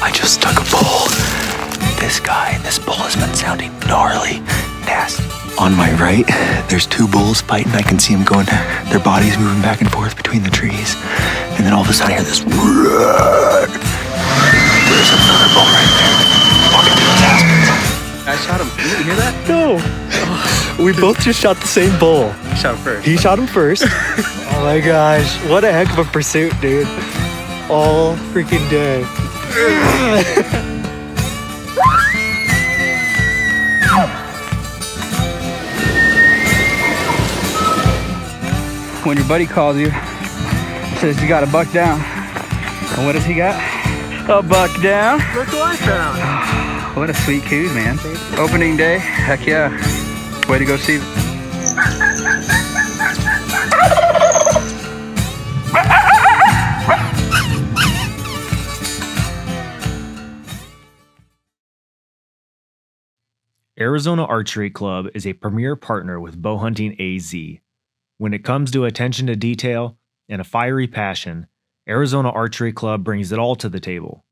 I just stuck a bull. This bull has been sounding gnarly, nasty. On my right, there's two bulls fighting. I can see them going, their bodies moving back and forth between the trees. And then all of a sudden I hear this. There's another bull right there. Walking through his aspens. I shot him. Did you hear that? No. Oh. We both just shot the same bull. I shot him first. He shot him first. Oh my gosh. What a heck of a pursuit, dude. All freaking day. When your buddy calls you, says you got a buck down. And what does he got? A buck down. Look what I found. What a sweet coos, man. Opening day, heck yeah. Way to go, Steve. Arizona Archery Club is a premier partner with BowhuntingAZ. When it comes to attention to detail and a fiery passion, Arizona Archery Club brings it all to the table.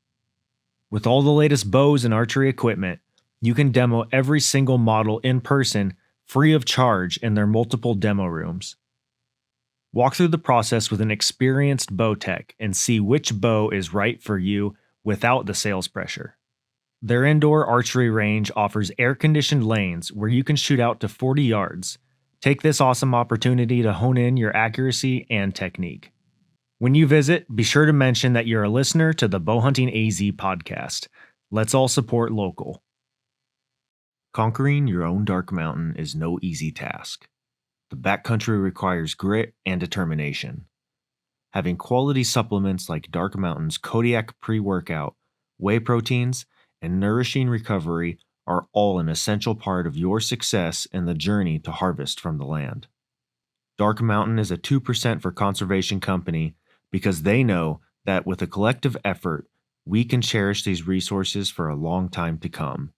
With all the latest bows and archery equipment, you can demo every single model in person free of charge in their multiple demo rooms. Walk through the process with an experienced bow tech and see which bow is right for you without the sales pressure. Their indoor archery range offers air-conditioned lanes where you can shoot out to 40 yards. Take this awesome opportunity to hone in your accuracy and technique. When you visit, be sure to mention that you're a listener to the BowhuntingAZ podcast. Let's all support local. Conquering your own dark mountain is no easy task. The backcountry requires grit and determination. Having quality supplements like Dark Mountain's Kodiak pre-workout, whey proteins, and nourishing recovery are all an essential part of your success in the journey to harvest from the land. Dark Mountain is a 2% for conservation company because they know that with a collective effort, we can cherish these resources for a long time to come.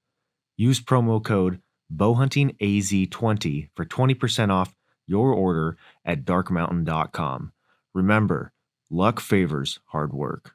Use promo code BowhuntingAZ20 for 20% off your order at darkmountain.com. Remember, luck favors hard work.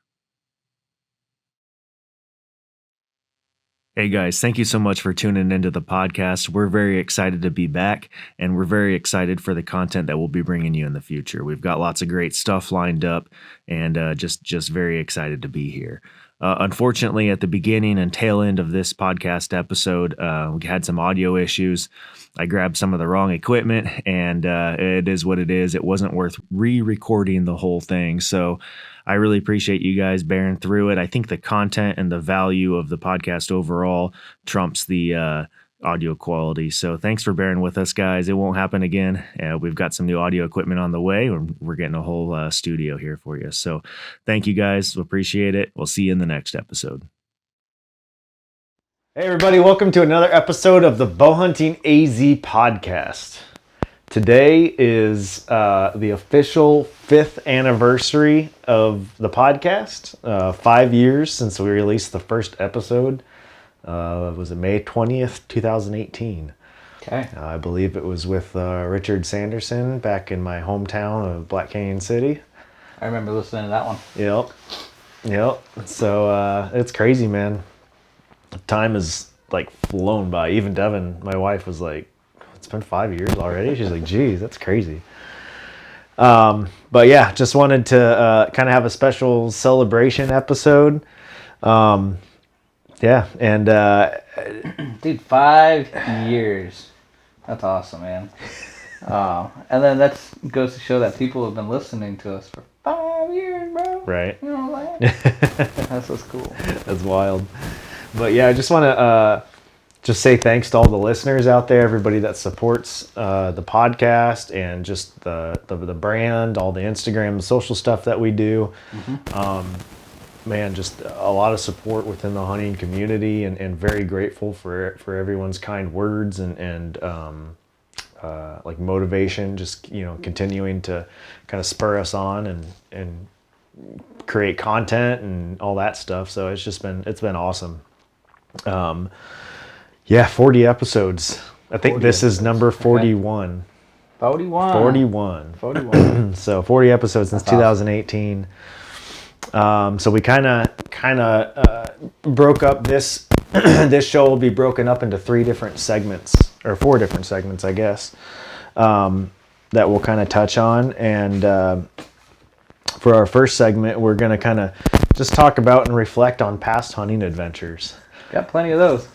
Hey guys, thank you so much for tuning into the podcast. We're very excited to be back, and we're very excited for the content that we'll be bringing you in the future. We've got lots of great stuff lined up, and just very excited to be here. Unfortunately, at the beginning and tail end of this podcast episode, we had some audio issues. I grabbed some of the wrong equipment, and it is what it is. It wasn't worth re-recording the whole thing, so I really appreciate you guys bearing through it. I think the content and the value of the podcast overall trumps the audio quality. So thanks for bearing with us, guys. It won't happen again. We've got some new audio equipment on the way. We're getting a whole studio here for you. So thank you, guys. Appreciate it. We'll see you in the next episode. Hey, everybody. Welcome to another episode of the BowhuntingAZ podcast. Today is the official 5th anniversary of the podcast. 5 years since we released the first episode. Was it May 20th, 2018? Okay. I believe it was with Richard Sanderson back in my hometown of Black Canyon City. I remember listening to that one. Yep. So it's crazy, man. Time has like flown by. Even Devin, my wife, was like, it's been 5 years already. She's like, geez, that's crazy. But yeah, just wanted to kind of have a special celebration episode. Yeah, and Dude, 5 years. That's awesome, man. And then that goes to show that people have been listening to us for 5 years, bro. Right. You know what I'm saying? That's what's cool. That's wild. But yeah, I just want to just say thanks to all the listeners out there, everybody that supports the podcast and just the brand, all the Instagram, the social stuff that we do. Mm-hmm. Man, just a lot of support within the hunting community, and very grateful for everyone's kind words and like motivation, just, you know, continuing to kind of spur us on and create content and all that stuff. So it's been awesome. Yeah, 40 episodes. I think this is number 41. 41. 41. 41. So 40 episodes since That's awesome. 2018. So we kind of broke up this. This show will be broken up into 3 different segments, or 4 different segments, I guess, that we'll kind of touch on. And for our first segment, we're going to kind of just talk about and reflect on past hunting adventures. Got plenty of those.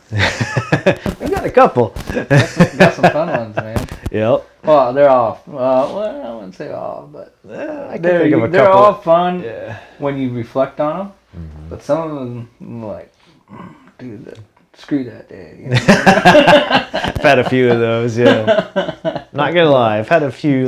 We got a couple. Got some fun ones, man. Yep. Well, they're all, well, I wouldn't say all, but I can they're, think of a they're couple. all fun Yeah. when you reflect on them. Mm-hmm. But some of them, like, dude, screw that day. You know? I've had a few of those, yeah. Not gonna lie, I've had a few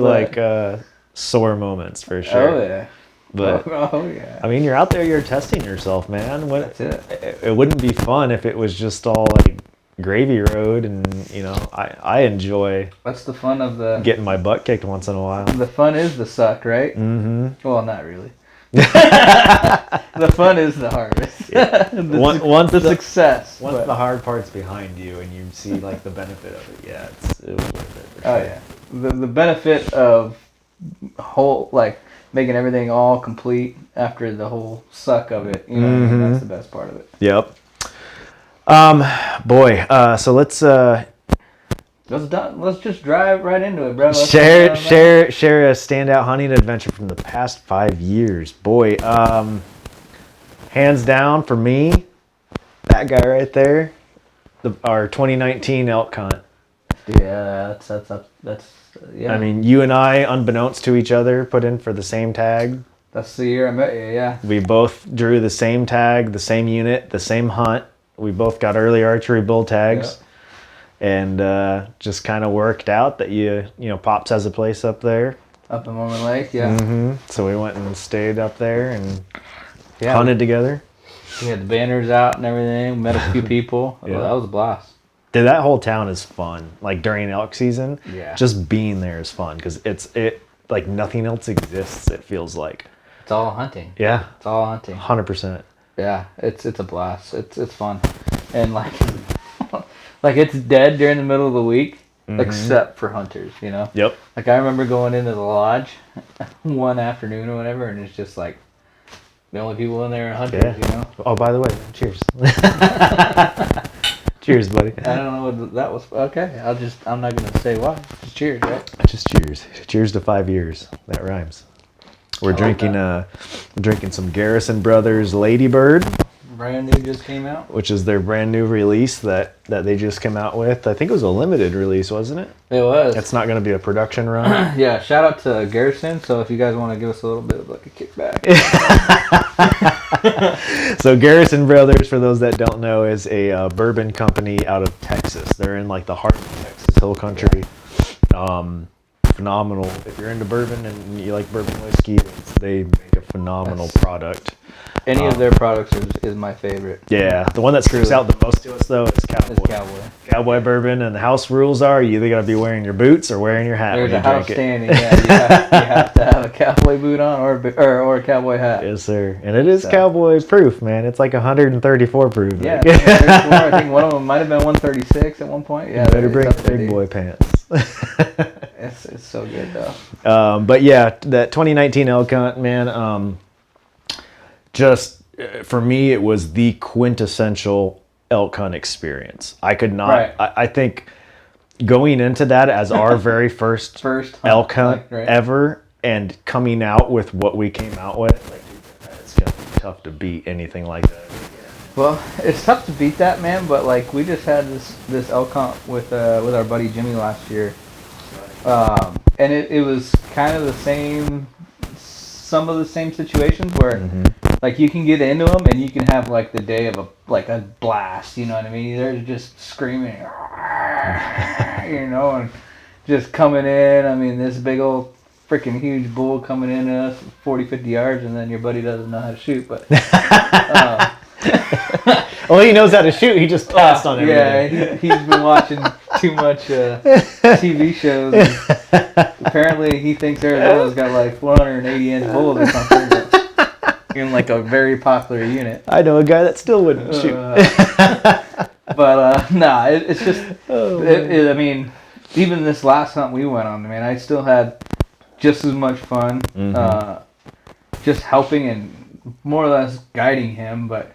sore moments for sure. Oh, yeah. But oh yeah. I mean, you're out there, you're testing yourself, man. That's it. It wouldn't be fun if it was just all like gravy road, and you know, I enjoy. That's the fun of the getting my butt kicked once in a while. The fun is the suck, right? Mm-hmm. Well, not really. The fun is the harvest. Yeah. Once the success. Once the hard part's behind you and you see like the benefit of it, yeah, it was worth it. Oh yeah, the benefit of whole like making everything all complete after the whole suck of it. You know, what I mean? That's the best part of it. Yep. So let's just drive right into it, bro. Share a standout hunting adventure from the past 5 years. Boy, hands down for me, that guy right there, our 2019 elk hunt. Yeah, that's yeah. I mean, you and I, unbeknownst to each other, put in for the same tag. That's the year I met you. Yeah. We both drew the same tag, the same unit, the same hunt. We both got early archery bull tags. Yeah. And just kind of worked out that you know, Pops has a place up there. Up in Mormon Lake, yeah. Mm-hmm. So we went and stayed up there and hunted together. We had the banners out and everything. Met a few people. Yeah. Oh, that was a blast. Dude, that whole town is fun. Like during elk season, yeah. Just being there is fun because it like nothing else exists. It feels like it's all hunting. Yeah, it's all hunting. 100%. Yeah, it's a blast. It's fun, and like it's dead during the middle of the week, except for hunters. You know. Yep. Like I remember going into the lodge one afternoon or whatever, and it's just like the only people in there are hunters. Yeah. You know. Oh, by the way, cheers. Cheers, buddy. I don't know what that was. Okay, I'm not gonna say why. Just cheers, right? Just cheers. Cheers to 5 years. That rhymes. We're drinking some Garrison Brothers Ladybird. Brand new just came out. Which is their brand new release that they just came out with. I think it was a limited release, wasn't it? It was. It's not going to be a production run. Yeah, shout out to Garrison. So if you guys want to give us a little bit of like a kickback. So Garrison Brothers, for those that don't know, is a bourbon company out of Texas. They're in like the heart of Texas Hill Country. Phenomenal. If you're into bourbon and you like bourbon whiskey, they make a phenomenal product. Any of their products is my favorite. Yeah, the one that sticks out the most to us though is Cowboy. It's Cowboy. Cowboy bourbon, and the house rules are you either got to be wearing your boots or wearing your hat There's when a you house drink standing. Yeah, you have to have a cowboy boot on or a cowboy hat. Yes, sir. And it is Cowboy proof, man. It's like 134 proof. Yeah, 134. I think one of them might have been 136 at one point. Yeah, you better bring big boy pants. It's so good though. But yeah, that 2019 elk hunt, man. Just for me, it was the quintessential elk hunt experience. I could not. Right. I think going into that as our very first elk hunt ever, and coming out with what we came out with, like, dude, it's gonna be tough to beat anything like that. Well, it's tough to beat that, man. But like we just had this elk hunt with our buddy Jimmy last year, and it was kind of the same. Some of the same situations where like you can get into them and you can have like the day of a blast, you know what I mean? They're just screaming, you know, and just coming in. I mean, this big old freaking huge bull coming in at us 40, 50 yards, and then your buddy doesn't know how to shoot. But well, he knows how to shoot. He just passed on everything. Yeah, he's been watching too much TV shows. And apparently, he thinks Arizona's got like 480-inch bulls or something. In like a very popular unit. I know a guy that still wouldn't shoot. But nah, it's just. I mean, even this last hunt we went on, man, I still had just as much fun, just helping and more or less guiding him, but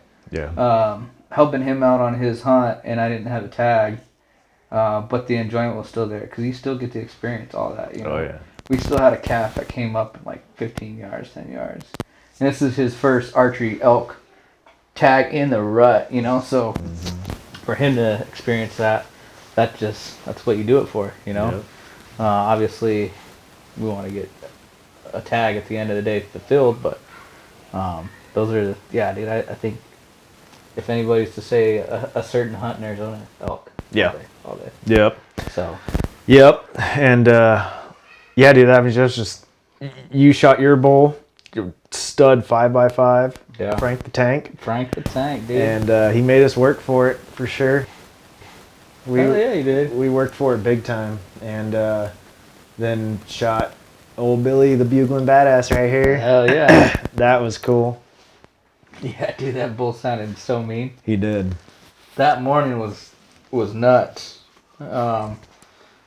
helping him out on his hunt, and I didn't have a tag, but the enjoyment was still there because you still get to experience all that. You know? Oh yeah. We still had a calf that came up in like 15 yards, 10 yards, and this is his first archery elk tag in the rut. You know, so for him to experience that, that's what you do it for. You know, obviously we want to get a tag at the end of the day fulfilled, but those are dude. I think if anybody's to say a certain hunt in Arizona, elk. All day. Yep. So. Yep. And dude, that was just you shot your bull, stud 5x5. Yeah. Frank the Tank, dude. And he made us work for it for sure. Hell yeah, he did. We worked for it big time, and then shot old Billy the bugling badass right here. Hell yeah. That was cool. Yeah, dude, that bull sounded so mean. He did. That morning was nuts. I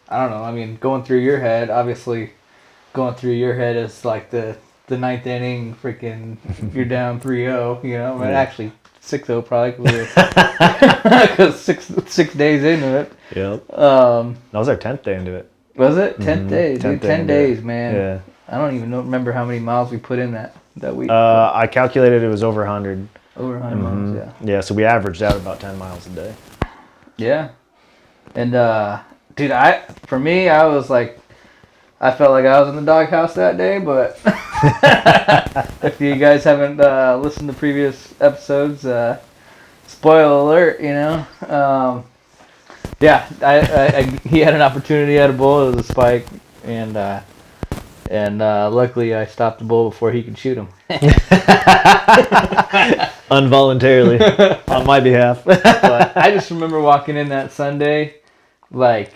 don't know. I mean, going through your head is like the ninth inning. Freaking, you're down 3-0. You know, but actually 6-0 probably because 6 days into it. Yep. That was our 10th day into it. Was it 10th day? Dude, 10 days, man. Yeah. I don't even remember how many miles we put in that week. I calculated it was over 100. Over 100 miles, yeah. Yeah, so we averaged out about 10 miles a day. Yeah. And, dude, I was like, I felt like I was in the doghouse that day, but if you guys haven't listened to previous episodes, spoiler alert, you know. He had an opportunity at a bull. It was a spike, and luckily I stopped the bull before he could shoot him. Involuntarily, on my behalf. But I just remember walking in that Sunday, like,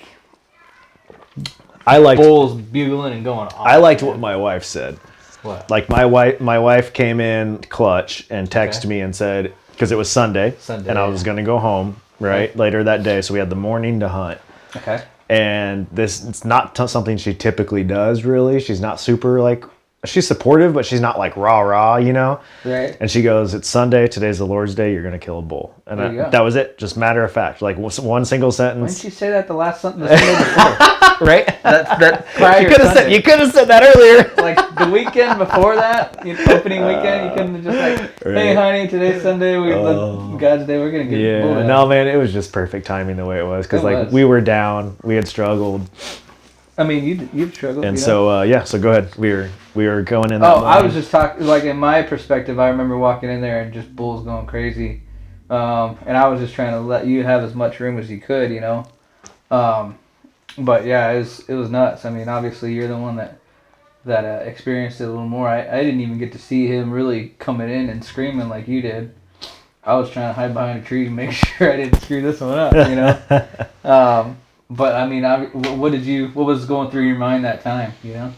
I liked bulls bugling and going off. I liked what my wife said. What? Like my wife came in clutch and texted me and said, because it was Sunday, and I was going to go home later that day, so we had the morning to hunt. Okay. And it's not something she typically does, really. She's not super, like, she's supportive, but she's not like rah, you know? Right. And she goes, it's Sunday, today's the Lord's Day, you're going to kill a bull. And that was it, just matter of fact. Like one single sentence. Why didn't you say that the Sunday before? Right? That prior You could have said that earlier. Like the weekend before that, opening weekend, you couldn't have just like, hey honey, today's Sunday, God's Day, we're going to get bull. No man, it was just perfect timing the way it was. Because we were down, we had struggled. I mean, you've struggled. And so go ahead. We were going in. I was just talking, like in my perspective, I remember walking in there and just bulls going crazy. And I was just trying to let you have as much room as you could, you know. But yeah, it was nuts. I mean, obviously you're the one that experienced it a little more. I didn't even get to see him really coming in and screaming like you did. I was trying to hide behind a tree to make sure I didn't screw this one up, you know. But I mean, what was going through your mind that time, you know?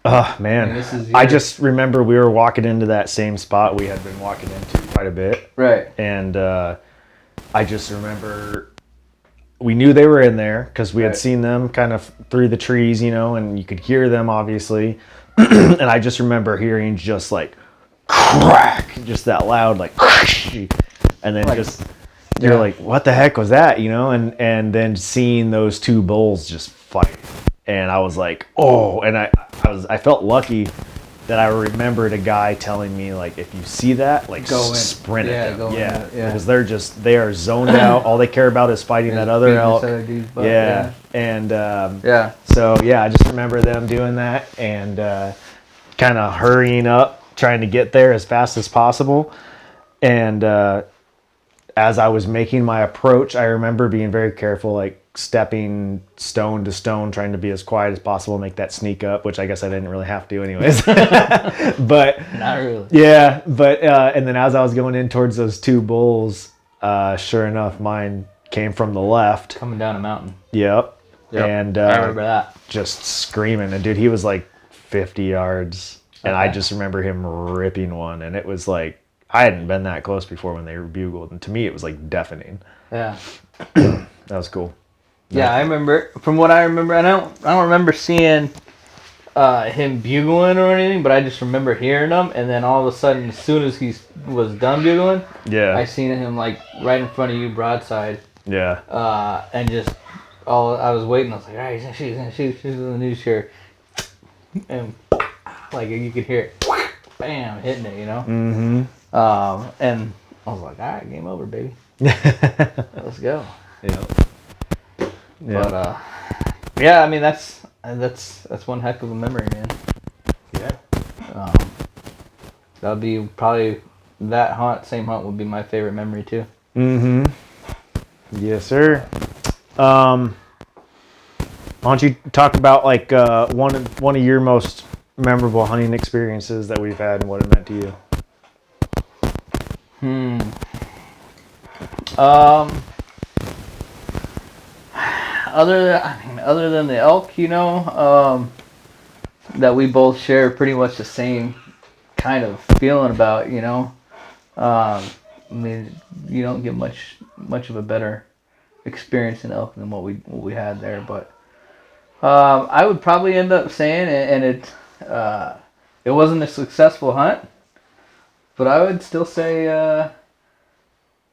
Oh man, I mean, I just remember we were walking into that same spot we had been walking into quite a bit. Right. And I just remember we knew they were in there because we had seen them kind of through the trees, you know, and you could hear them obviously. And I just remember hearing just like crack, just that loud, like, and then like, you're like, what the heck was that, you know? And then seeing those two bulls just fight, and I was like, oh, and I felt lucky that I remembered a guy telling me, like, if you see that, like, go sprint at them. Yeah, because they are zoned out. All they care about is fighting that other elk. And so I just remember them doing that and kind of hurrying up, trying to get there as fast as possible. And as I was making my approach, I remember being very careful, like stepping stone to stone, trying to be as quiet as possible, make that sneak up, which I guess I didn't really have to anyways. But not really. Yeah, but and then as I was going in towards those two bulls, sure enough, mine came from the left. Coming down a mountain. Yep. And I remember that. Just screaming. And dude, he was like 50 yards. And I just remember him ripping one. And it was like, I hadn't been that close before when they were bugled. And to me, it was like deafening. Yeah. That was cool. Yeah, I remember. From what I remember, I don't remember seeing him bugling or anything, but I just remember hearing him, and then all of a sudden, as soon as he was done bugling, Yeah. I seen him like right in front of you, broadside. Yeah. And just I was waiting. I was like, all right, he's gonna shoot. She's in the news here, and like you could hear it, bam, hitting it, you know. Mm-hmm. And I was like, all right, game over, baby. Let's go. Yeah. But yeah, I mean that's one heck of a memory, man. Yeah. That would be probably same hunt would be my favorite memory too. Mm-hmm. Yes, sir. Why don't you talk about like one of your most memorable hunting experiences that we've had and what it meant to you? Other than the elk, you know, that we both share pretty much the same kind of feeling about, you know. I mean, you don't get much of a better experience in elk than what we had there, but I would probably end up saying, and it wasn't a successful hunt, but I would still say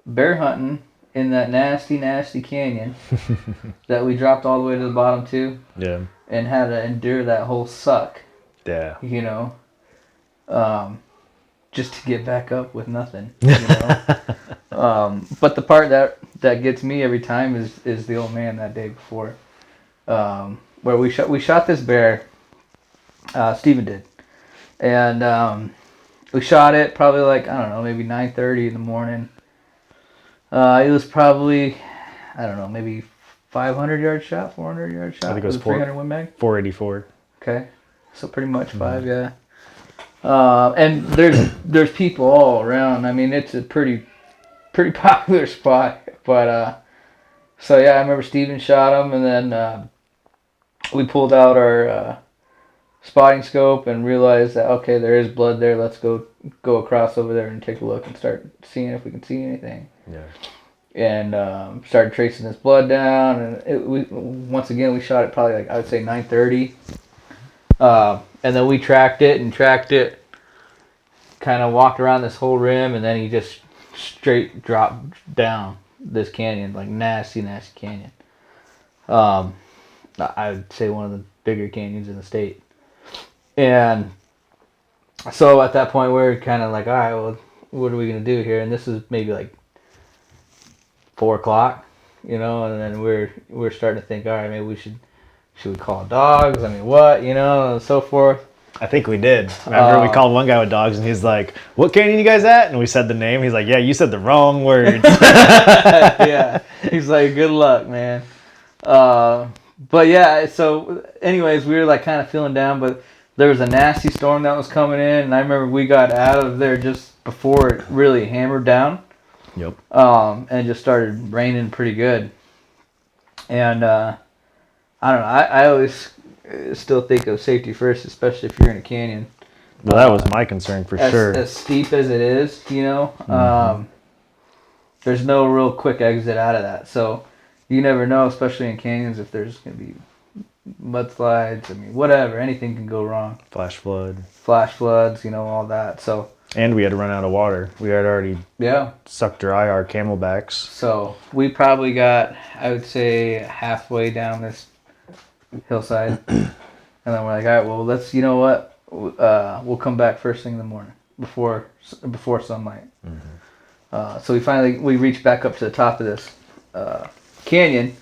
bear hunting in that nasty canyon that we dropped all the way to the bottom to. Yeah. And had to endure that whole suck. Yeah. You know, just to get back up with nothing. You know. But the part that gets me every time is the old man that day before, where we shot this bear. Steven did, and we shot it probably like, I don't know, maybe 9:30 in the morning. It was probably, I don't know, maybe 500-yard shot, 400-yard shot. I think it was 300 Win Mag. 484. Okay, so pretty much 5, yeah. And there's people all around. I mean, it's a pretty popular spot. But so yeah, I remember Steven shot him, and then we pulled out our spotting scope and realized that, okay, there is blood there. Let's go across over there and take a look and start seeing if we can see anything. Yeah. And started tracing this blood down, and once again we shot it probably like, I would say 9:30. And then we tracked it, kind of walked around this whole rim, and then he just straight dropped down this canyon, like nasty canyon. I would say one of the bigger canyons in the state. And so at that point we were kind of like, all right, well, what are we gonna do here? And this is maybe like 4 o'clock, you know, and then we're starting to think, all right, maybe should we call dogs? I mean, what, you know, and so forth. I think we did. Remember, we called one guy with dogs, and he's like, "What canyon you guys at?" And we said the name. He's like, "Yeah, you said the wrong words." Yeah, he's like, "Good luck, man." But yeah, so anyways, we were like kind of feeling down, but there was a nasty storm that was coming in, and I remember we got out of there just before it really hammered down. Yep. And it just started raining pretty good. And I don't know. I always still think of safety first, especially if you're in a canyon. Well, that was my concern for sure. As steep as it is, you know, there's no real quick exit out of that. So you never know, especially in canyons, if there's going to be mudslides. I mean, whatever, anything can go wrong. Flash floods, you know, all that. So. And we had to run out of water. We had already sucked dry our camelbacks. So we probably got, I would say, halfway down this hillside. And then we're like, all right, well, let's, you know what? We'll come back first thing in the morning before sunlight. Mm-hmm. So we reached back up to the top of this canyon.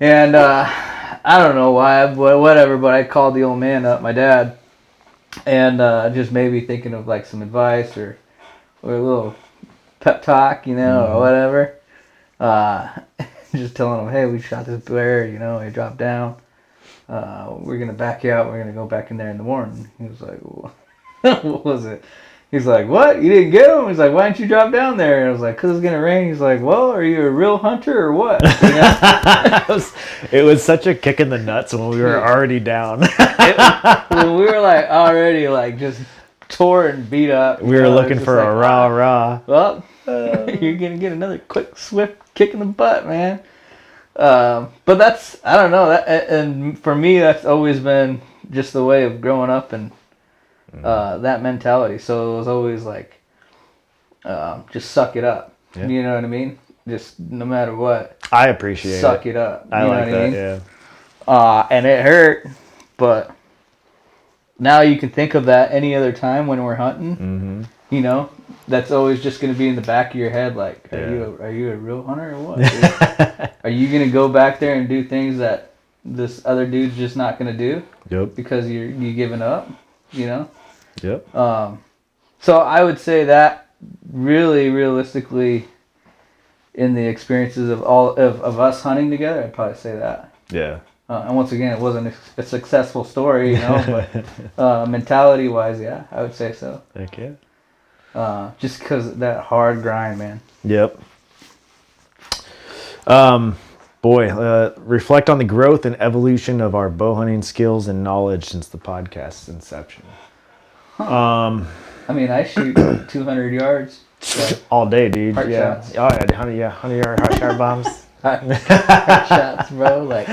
And I don't know why, whatever, but I called the old man up, my dad. And just maybe thinking of like some advice or a little pep talk, you know, or whatever. Just telling him, hey, we shot this bear, you know, he dropped down. We're going to back you out. We're going to go back in there in the morning. He was like, what was it? He's like, what? You didn't get him? He's like, why didn't you drop down there? And I was like, because it's going to rain. He's like, well, are you a real hunter or what? You know? It was such a kick in the nuts when we were already down. When we were like already like just tore and beat up. We were looking for a rah. Well, you're going to get another quick, swift kick in the butt, man. But that's, I don't know, and for me that's always been just the way of growing up and that mentality. So it was always like, just suck it up. Yeah. You know what I mean? Just no matter what. I appreciate Suck it. it up. I You like know what I that, mean? yeah. And it hurt, but now you can think of that any other time when we're hunting. Mm-hmm. You know, that's always just going to be in the back of your head. Like, are you a real hunter or what? Are you going to go back there and do things that this other dude's just not going to do? Yep. Because you giving up. You know. Yep. So I would say that really, realistically, in the experiences of all of us hunting together, I'd probably say that. Yeah. And once again, it wasn't a successful story, you know, but mentality-wise, yeah, I would say so. Heck yeah. Just because that hard grind, man. Yep. Reflect on the growth and evolution of our bow hunting skills and knowledge since the podcast's inception. I mean, I shoot 200 yards. So All day, dude. Heart Yeah. shots. Oh, yeah. 100-yard hot shot bombs. heart shots, bro. Like,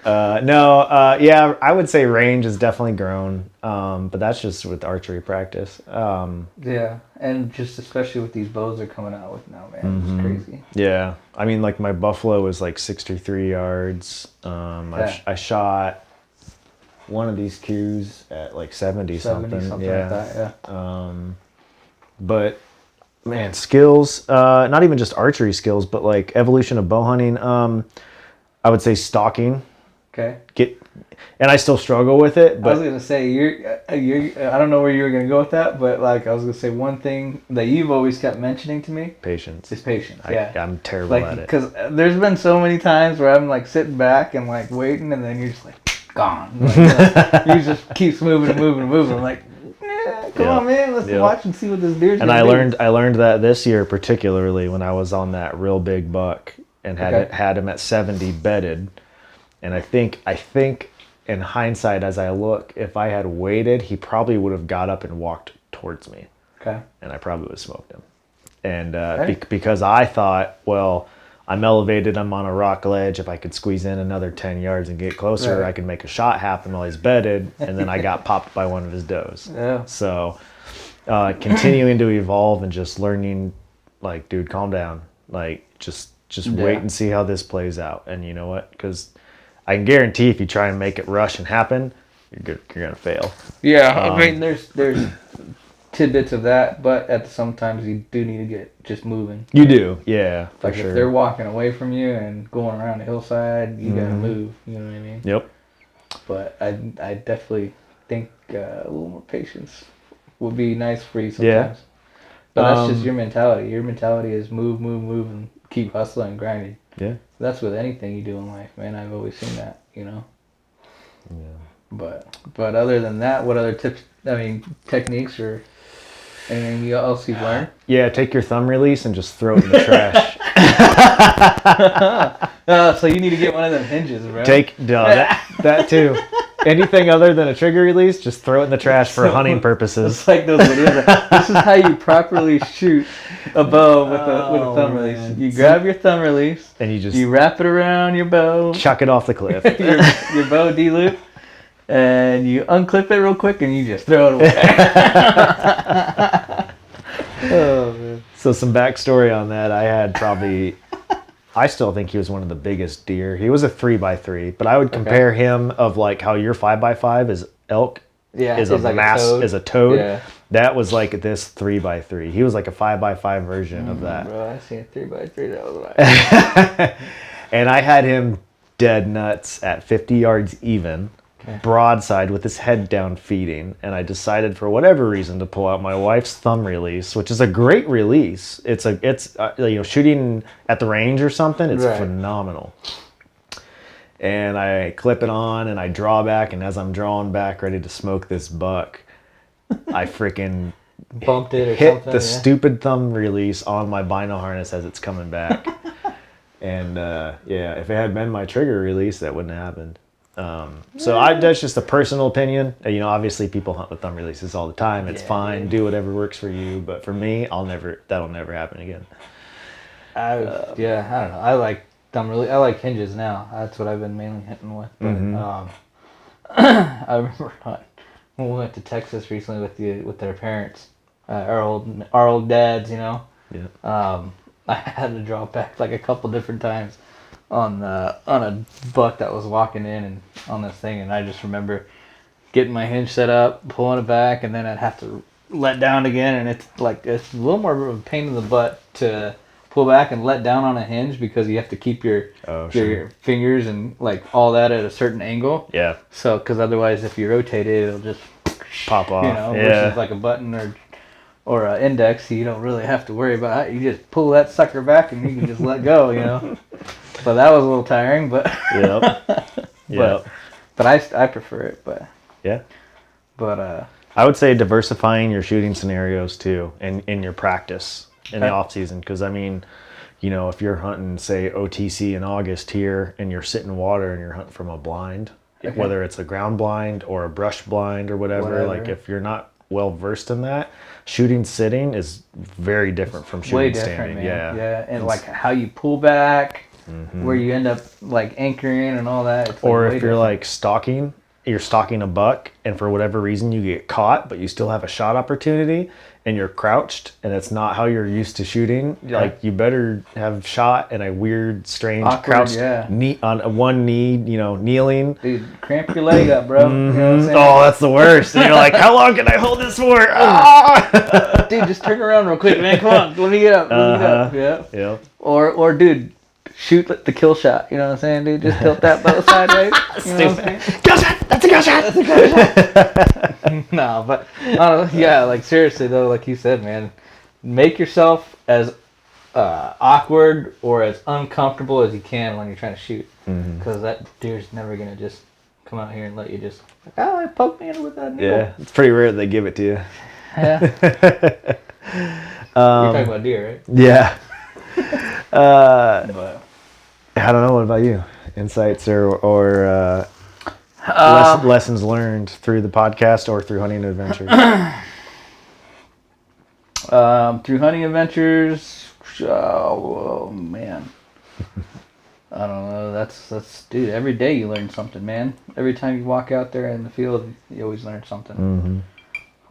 Yeah, I would say range has definitely grown, but that's just with archery practice. yeah, and just especially with these bows they're coming out with now, man, it's crazy. Yeah, I mean, like my buffalo was like 63 yards. I shot one of these cues at like 70 something. Yeah. Like that, yeah. But man, skills, not even just archery skills, but like evolution of bow hunting. I would say stalking. Okay. And I still struggle with it, I but was gonna say you're I don't know where you were gonna go with that, but like I was gonna say one thing that you've always kept mentioning to me patience. is patience. Yeah. I'm terrible at it. Because there's been so many times where I'm like sitting back and like waiting, and then you're just like gone. Like, you just keeps moving and moving and moving. I'm like, come on, man, let's watch and see what this deer's and gonna do. I learned that this year, particularly when I was on that real big buck and had him at 70 bedded. And I think in hindsight, as I look, if I had waited, he probably would have got up and walked towards me. Okay. And I probably would have smoked him. And because I thought, well, I'm elevated, I'm on a rock ledge. If I could squeeze in another 10 yards and get closer, I could make a shot happen while he's bedded. And then I got popped by one of his does. Yeah. So continuing to evolve and just learning, like, dude, calm down. Like, just wait and see how this plays out. And you know what? Because I can guarantee if you try and make it rush and happen, you're gonna fail. Yeah, I mean, there's tidbits of that, but at sometimes you do need to get just moving. You do, yeah, for like sure. If they're walking away from you and going around the hillside, you gotta move. You know what I mean? Yep. But I definitely think a little more patience would be nice for you sometimes. Yeah. But that's just your mentality. Your mentality is move, and keep hustling and grinding. Yeah. That's with anything you do in life, man. I've always seen that, you know. Yeah. But other than that, what other techniques or anything else you've learned? Yeah, take your thumb release and just throw it in the trash. So you need to get one of them hinges, bro. That too. Anything other than a trigger release, just throw it in the trash for hunting purposes. It's like those videos. This is how you properly shoot a bow with a thumb release. You grab your thumb release and you wrap it around your bow. Chuck it off the cliff. your bow D-loop. And you unclip it real quick and you just throw it away. Oh, man. So some backstory on that. I still think he was one of the biggest deer. He was a 3x3, but I would compare him of like how your 5x5 is elk is a like mass, a toad. is a toad. Yeah. That was like this 3x3. He was like a 5x5 version of that. Bro, I seen a 3x3 that was like. And I had him dead nuts at 50 yards even. Broadside with his head down feeding, and I decided for whatever reason to pull out my wife's thumb release, which is a great release. It's shooting at the range or something, it's phenomenal. And I clip it on and I draw back, and as I'm drawing back ready to smoke this buck, I freaking bumped it or hit something, the stupid thumb release on my bino harness as it's coming back. And if it had been my trigger release, that wouldn't have happened. That's just a personal opinion. Obviously people hunt with thumb releases all the time. It's fine. Do whatever works for you. But for me, that'll never happen again. I don't know. I I like hinges now. That's what I've been mainly hitting with. But I remember when we went to Texas recently with their parents, our old dads, you know. Yeah. I had to draw back like a couple different times on a buck that was walking in and on this thing, and I just remember getting my hinge set up, pulling it back, and then I'd have to let down again, and it's a little more of a pain in the butt to pull back and let down on a hinge because you have to keep your fingers and like all that at a certain angle. Yeah. So, because otherwise, if you rotate it, it'll just pop off. You know, versus like a button or an index, you don't really have to worry about it. You just pull that sucker back and you can just let go. You know. So that was a little tiring, but. Yep. But I prefer it, but. Yeah. But I would say diversifying your shooting scenarios too, in your practice in the off season, because I mean, you know, if you're hunting say OTC in August here and you're sitting water and you're hunting from a blind, whether it's a ground blind or a brush blind or whatever, like if you're not well versed in that, shooting sitting is very different from shooting way different, standing. Man. Yeah, and like how you pull back, where you end up like anchoring and all that. It's or like if you're like stalking. You're stalking a buck and for whatever reason you get caught, but you still have a shot opportunity and you're crouched and it's not how you're used to shooting. Like you better have shot in a weird, strange crouched knee on one knee, you know, kneeling. Dude, cramp your leg up, bro. You know what I'm saying? Oh, that's the worst. And you're like, how long can I hold this for? Dude, just turn around real quick, man. Come on, let me get up. Let me get up. Yeah. Yep. Or dude, shoot the kill shot. You know what I'm saying, dude? Just tilt that bow sideways. You know what I'm saying? Kill shot! That's a kill shot! That's a kill shot! No, but yeah, like seriously though, like you said, man, make yourself as awkward or as uncomfortable as you can when you're trying to shoot, because that deer's never gonna just come out here and let you just like, poke me in with that needle. Yeah, it's pretty rare that they give it to you. Yeah. You're talking about deer, right? Yeah. But I don't know. What about you? Insights or lessons learned through the podcast or through hunting adventures? Through hunting adventures, oh man, I don't know. That's dude. Every day you learn something, man. Every time you walk out there in the field, you always learn something.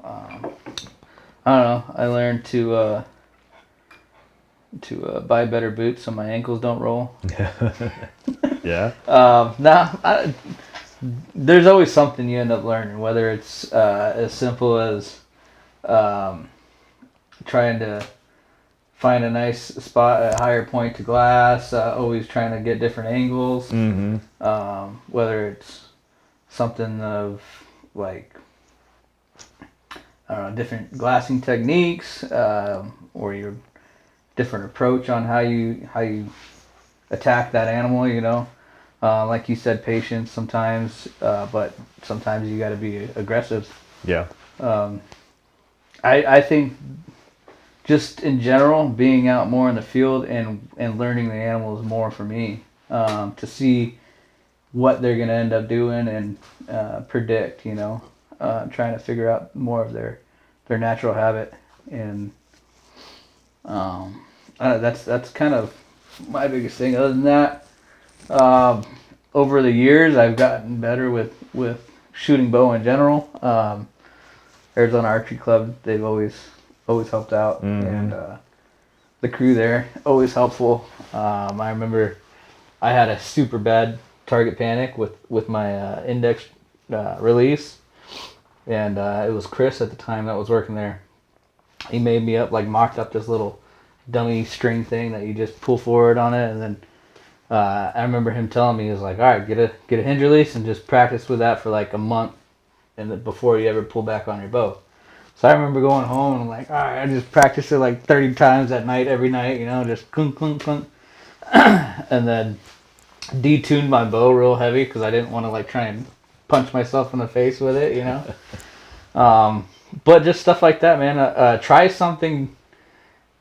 I don't know. I learned to buy better boots so my ankles don't roll. Yeah. There's always something you end up learning, whether it's as simple as trying to find a nice spot, a higher point to glass, always trying to get different angles. Whether it's something of like, I don't know, different glassing techniques, or your different approach on how you attack that animal, you know. Like you said, patience sometimes, but sometimes you got to be aggressive. Yeah. I think just in general, being out more in the field and learning the animals more for me, to see what they're going to end up doing and predict, you know, trying to figure out more of their natural habit. And that's kind of my biggest thing. Other than that, over the years, I've gotten better with shooting bow in general. Arizona Archery Club, they've always helped out, and the crew there always helpful. I remember I had a super bad target panic with my index release, and it was Chris at the time that was working there. He made me up, like mocked up this little dummy string thing that you just pull forward on it, and then I remember him telling me, he was like, all right, get a hinge release and just practice with that for like a month, and before you ever pull back on your bow. So I remember going home and I'm like, all right, I just practiced it like 30 times that night, every night, you know, just clunk, clunk, clunk. And then detuned my bow real heavy because I didn't want to like try and punch myself in the face with it, you know. But just stuff like that, man. Try something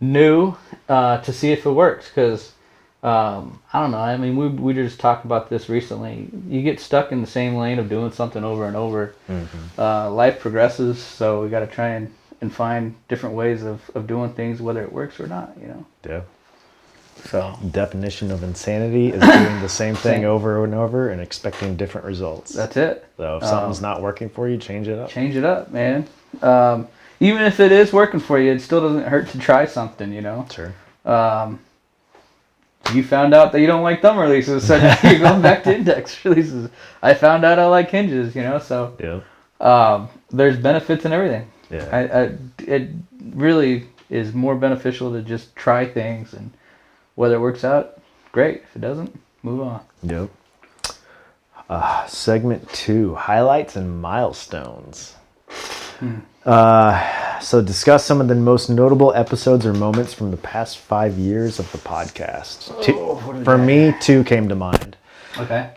new to see if it works, because I don't know. I mean, we just talked about this recently. You get stuck in the same lane of doing something over and over. Life progresses, so we got to try and find different ways of doing things, whether it works or not. You know. Yeah. So Definition of insanity is doing the same thing over and over and expecting different results. that's it. So if something's not working for you, change it up. Change it up, man. Even if it is working for you, it still doesn't hurt to try something, you know? Sure. You found out that you don't like thumb releases, so now you're going back to index releases. I found out I like hinges, you know? So there's benefits in everything. Yeah. It really is more beneficial to just try things, and whether it works out, great. If it doesn't, move on. Yep. Segment 2, highlights and milestones. So discuss some of the most notable episodes or moments from the past 5 years of the podcast. For me, 2 came to mind. Okay.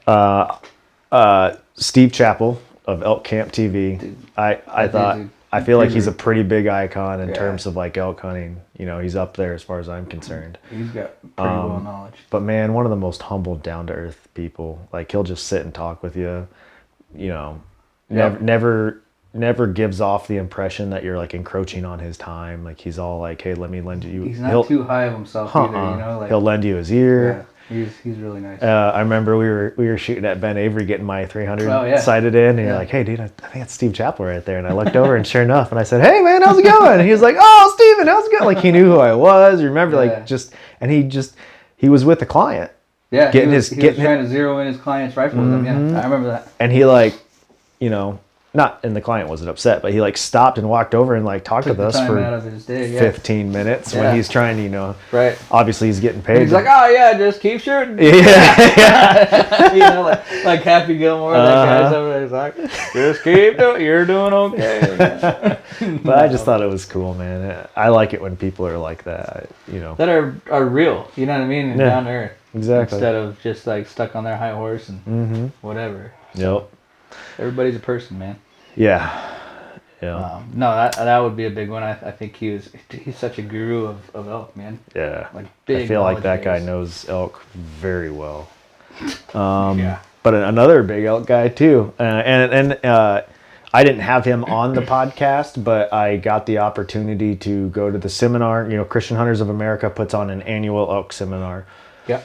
Steve Chappell of Elk Camp TV. Dude, I feel like he's a pretty big icon in terms of like elk hunting. You know, he's up there as far as I'm concerned. He's got pretty well knowledge. But man, one of the most humble, down to earth people. Like he'll just sit and talk with you. You know, never gives off the impression that you're like encroaching on his time. Like he's all like, "Hey, let me lend you." He's not too high of himself either. You know, like he'll lend you his ear. Yeah. He's really nice. I remember we were shooting at Ben Avery, getting my 300 sighted in, and you're like, "Hey, dude, I think it's Steve Chappell right there." And I looked over, and sure enough, and I said, "Hey, man, how's it going?" And he was like, "Oh, Steven, how's it going?" Like he knew who I was. Remember, he was with the client. Yeah, he was trying to zero in his client's rifle with him. Yeah, I remember that. And he like, you know. And the client wasn't upset, but he like stopped and walked over and like talked with us for out of his day, 15 minutes when he's trying to, you know, right. Obviously he's getting paid. And he's like, "Oh yeah, just keep shooting." Yeah. You know, like Happy Gilmore, that guy's over there. He's like, "Just keep doing. You're doing okay." But I just thought it was cool, man. I like it when people are like that, you know, that are real. You know what I mean? And down to earth. Exactly. Instead of just like stuck on their high horse and whatever. Yep. Everybody's a person, man. Yeah. No, that would be a big one. I think he's such a guru of elk, man. Yeah. Like big. I feel like that guy knows elk very well. Yeah. But another big elk guy too, and I didn't have him on the podcast, but I got the opportunity to go to the seminar. You know, Christian Hunters of America puts on an annual elk seminar. Yeah.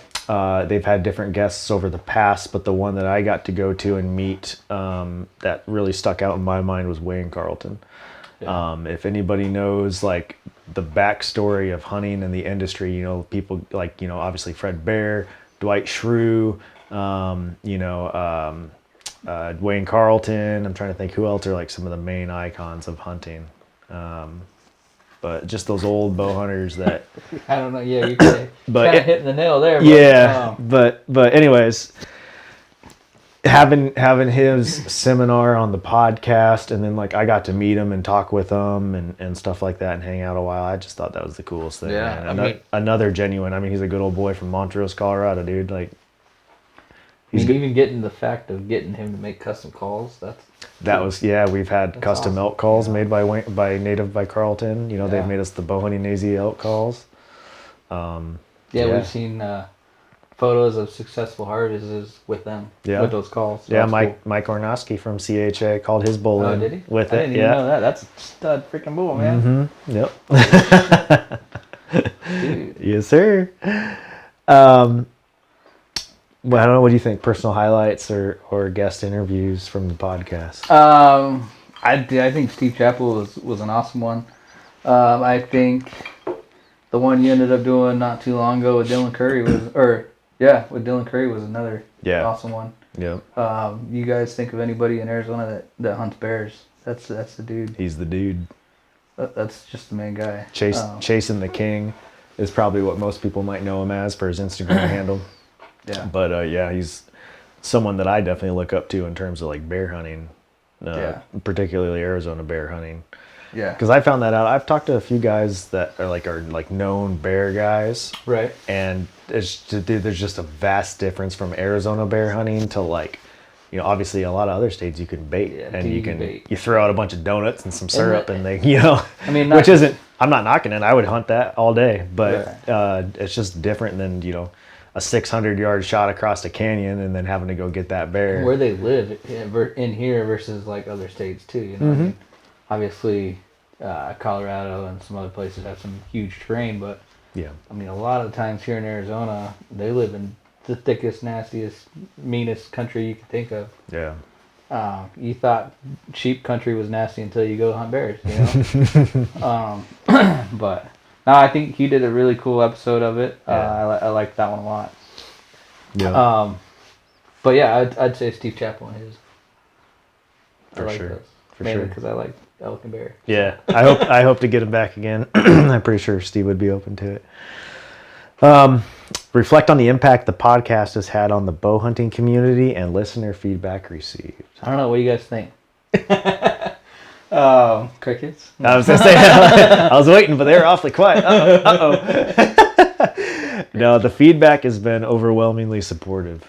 They've had different guests over the past, but the one that I got to go to and meet that really stuck out in my mind was Wayne Carlton. Yeah. If anybody knows like the backstory of hunting and the industry, you know, people like, you know, obviously Fred Bear, Dwight Shrew, Wayne Carlton. I'm trying to think who else are like some of the main icons of hunting. But just those old bow hunters that I don't know. Yeah, you kind of hitting the nail there. But, but anyways, having his seminar on the podcast, and then like I got to meet him and talk with him and stuff like that and hang out a while. I just thought that was the coolest thing. Yeah, man. Another genuine. I mean, he's a good old boy from Montrose, Colorado, dude. Like, even getting the fact of getting him to make custom calls. We've had custom elk calls made by Native by Carlton. You know, they've made us the BowhuntingAZ elk calls. We've seen photos of successful harvests with them, with those calls. So Mike Ornosky from CHA called his bull in did he? with I didn't even know that. That's a stud freaking bull, man. Yep. Dude. Yes, sir. Well, I don't know. What do you think? Personal highlights or guest interviews from the podcast? I think Steve Chappell was an awesome one. I think the one you ended up doing not too long ago with Dylan Curry was another awesome one. Yeah. You guys think of anybody in Arizona that hunts bears? That's the dude. He's the dude. That's just the main guy. Chasing the King is probably what most people might know him as for his Instagram handle. Yeah. But he's someone that I definitely look up to in terms of like bear hunting, particularly Arizona bear hunting. Yeah. Because I found that out. I've talked to a few guys that are known bear guys. Right. And there's just a vast difference from Arizona bear hunting to like, you know, obviously a lot of other states you can bait you throw out a bunch of donuts and some syrup and they, you know, I mean, I'm not knocking it. I would hunt that all day, but it's just different than, you know, a 600-yard shot across a canyon and then having to go get that bear. Where they live in here versus like other states too, you know. Mm-hmm. I mean, obviously, Colorado and some other places have some huge terrain, but Yeah. I mean, a lot of times here in Arizona, they live in the thickest, nastiest, meanest country you could think of. Yeah. You thought sheep country was nasty until you go hunt bears, you know? But no, I think he did a really cool episode of it. Yeah. I liked that one a lot. Yeah. But yeah, I'd say Steve Chappell and his. For I like sure. those. For Mainly sure. because I like elk and bear. Yeah. I hope to get him back again. I'm pretty sure Steve would be open to it. Reflect on the impact the podcast has had on the bow hunting community and listener feedback received. I don't know. What do you guys think? Crickets? I was gonna say, I was waiting, but they were awfully quiet. Uh-oh. No, the feedback has been overwhelmingly supportive.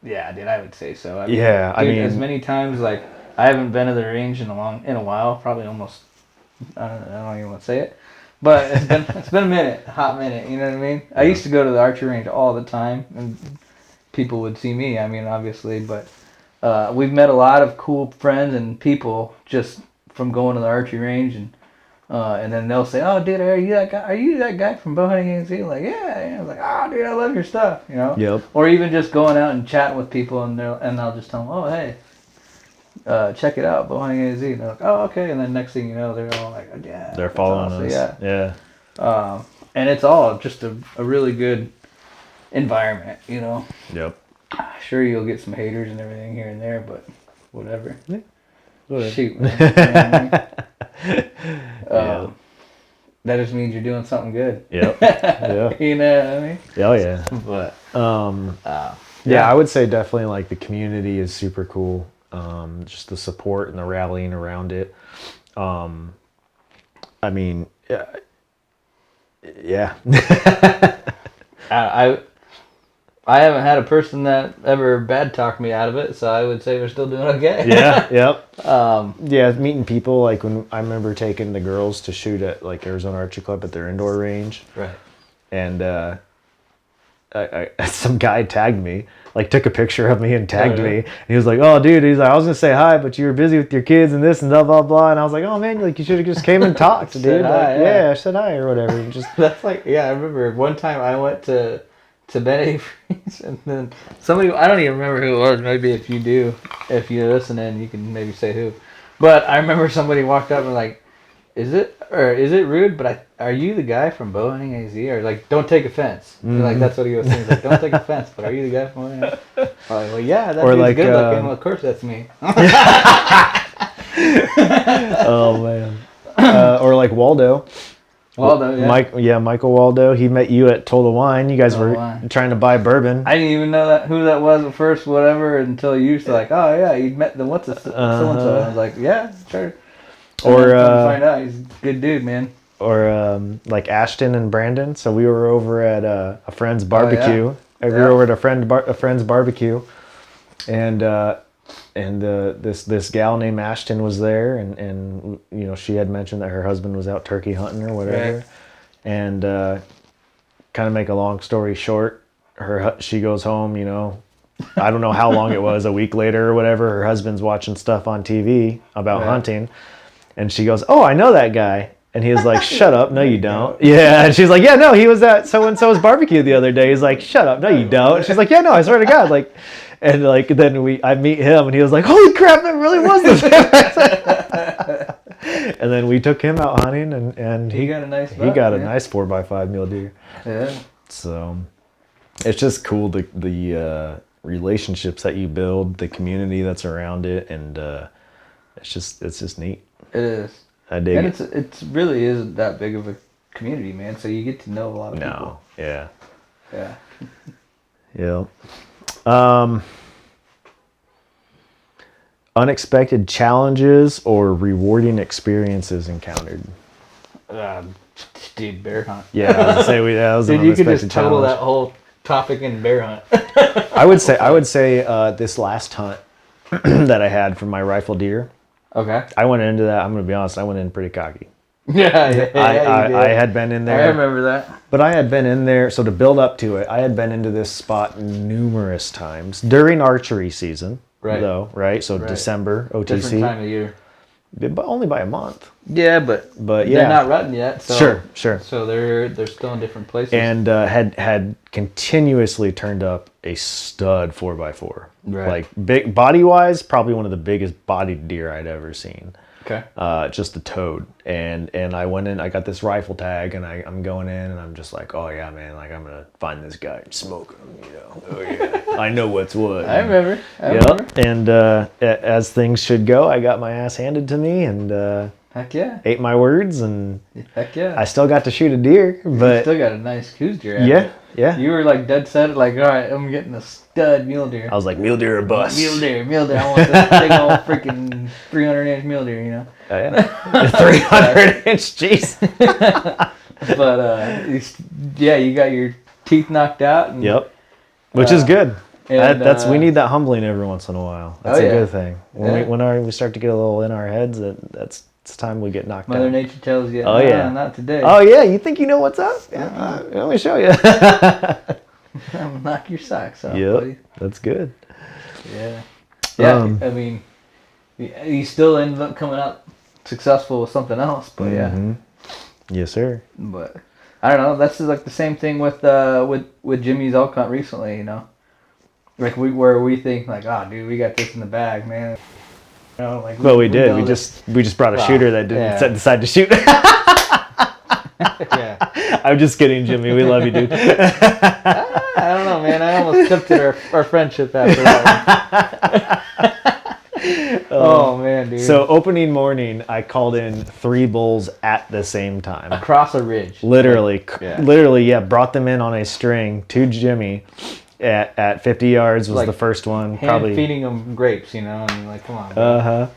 Yeah, dude, I would say so. I mean, Yeah, I dude, mean- as many times, like, I haven't been to the range in a while, probably almost, I don't even want to say it, but it's been a hot minute, you know what I mean? I used to go to the archery range all the time, and people would see me, I mean, obviously, but we've met a lot of cool friends and people just from going to the archery range, and then they'll say, "Oh, dude, are you that guy? Are you that guy from BowhuntingAZ?" Like, yeah. And I was like, "Oh, dude, I love your stuff," you know. Yep. Or even just going out and chatting with people, and I'll just tell them, "Oh, hey, check it out, BowhuntingAZ." And they're like, "Oh, okay." And then next thing you know, they're all like, oh, "Yeah." They're that's following awesome. us. Yeah. And it's all just a really good environment, you know. Yep. Sure, you'll get some haters and everything here and there, but whatever. Whatever. Shoot, man. You know what I mean? Yeah. That just means you're doing something good. Yep. Yeah. You know what I mean? Oh yeah. But Yeah, I would say definitely like the community is super cool. Just the support and the rallying around it. I mean, yeah. I haven't had a person that ever bad talked me out of it, so I would say we're still doing okay. Yeah. Yep. Yeah, meeting people like when I remember taking the girls to shoot at like Arizona Archery Club at their indoor range. Right. And I some guy tagged me, like took a picture of me and tagged me. And he was like, "Oh, dude," he's like, "I was gonna say hi, but you were busy with your kids and this and blah blah blah." And I was like, "Oh man, like you should have just came and talked, dude." Said hi, like, yeah. I said hi or whatever. And just That's like, yeah, I remember one time I went to Ben Avery's, and then somebody, I don't even remember who it was, maybe if you do, if you're listening, you can maybe say who. But I remember somebody walked up and like, is it rude, but are you the guy from BowhuntingAZ? Or like, don't take offense. Like, that's what he was saying. He's like, don't take offense, but are you the guy from BowhuntingAZ? I'm like, well, yeah, that Or dude's like, good looking. Well, of course that's me. oh man. Or like Waldo. Waldo, yeah. Michael Waldo. He met you at Total Wine. You guys were trying to buy bourbon. I didn't even know who that was at first, whatever, until you used to like, oh yeah, you met the so and so. I was like, yeah, sure. Or find out he's a good dude, man. Or like Ashton and Brandon. So we were over at a friend's barbecue. Oh, We were over at a friend's barbecue, and this gal named Ashton was there, and you know she had mentioned that her husband was out turkey hunting or whatever, right. And kind of make a long story short, she goes home. You know, I don't know how long it was, a week later or whatever. Her husband's watching stuff on TV about hunting, and she goes, "Oh, I know that guy." And he was like, "Shut up, no you don't." Yeah, and she's like, "Yeah, no, he was at so-and-so's barbecue the other day." He's like, "Shut up, no you don't." And she's like, "Yeah, no, I swear to God." Like, and like then I meet him, and he was like, "Holy crap, it really was this." And then we took him out hunting, and he got a nice he got a nice 4x5 mule deer. Yeah. So it's just cool the relationships that you build, the community that's around it, and it's just neat. It is. I dig and it. it really isn't that big of a community, man. So you get to know a lot of people. Yeah. Yeah. Yeah. Unexpected challenges or rewarding experiences encountered. Dude, bear hunt. Yeah, I was gonna say that was Dude, an you could unexpected just total challenge. that whole topic in bear hunt. I would say this last hunt that I had for my rifle deer. Okay. I went into that. I'm gonna be honest. I went in pretty cocky. Yeah, you did. I had been in there. I remember that. But I had been in there, so to build up to it, I had been into this spot numerous times during archery season, Right. though, right? So Right. December, OTC. Different time of year. but only by a month. Yeah, but yeah, they're not rutting yet. So, sure. So they're still in different places. And had continuously turned up a stud 4x4. Right. Like big body wise, probably one of the biggest bodied deer I'd ever seen. Okay. Just a toad. And I went in, I got this rifle tag, and I'm going in, and I'm just like, oh yeah, man, like I'm gonna find this guy and smoke him, you know. Oh yeah, I know what's what. I remember. And as things should go, I got my ass handed to me, and heck yeah, ate my words, and heck yeah, I still got to shoot a deer, but you still got a nice coos deer. Yeah. You were like dead set, like, all right, I'm getting a stud mule deer. I was like, mule deer or bust. Mule deer. I want this big old freaking 300-inch mule deer, you know. Oh, yeah. 300-inch, jeez. But you got your teeth knocked out. And, yep. Which is good. And, we need that humbling every once in a while. That's a good thing. When we start to get a little in our heads, it's time we get knocked out. Mother Nature tells you, not today. Oh yeah, you think you know what's up? Yeah, let me show you. I'm gonna knock your socks off, yep, buddy. that's good. Yeah. Yeah, I mean, he still ended up coming out successful with something else, but yeah. Yes, sir. But I don't know. That's like the same thing with Jimmy's elk hunt recently, you know. Like where we think like, oh, dude, we got this in the bag, man. You know, like we did. We just brought a shooter that didn't decide to shoot. Yeah. I'm just kidding, Jimmy. We love you, dude. I don't know, man. I almost tipped our friendship after that one. Oh man, dude. So opening morning, I called in 3 bulls at the same time. Across a ridge. Literally, brought them in on a string to Jimmy at 50 yards was like the first one. Probably feeding them grapes, you know, and like, come on. Man.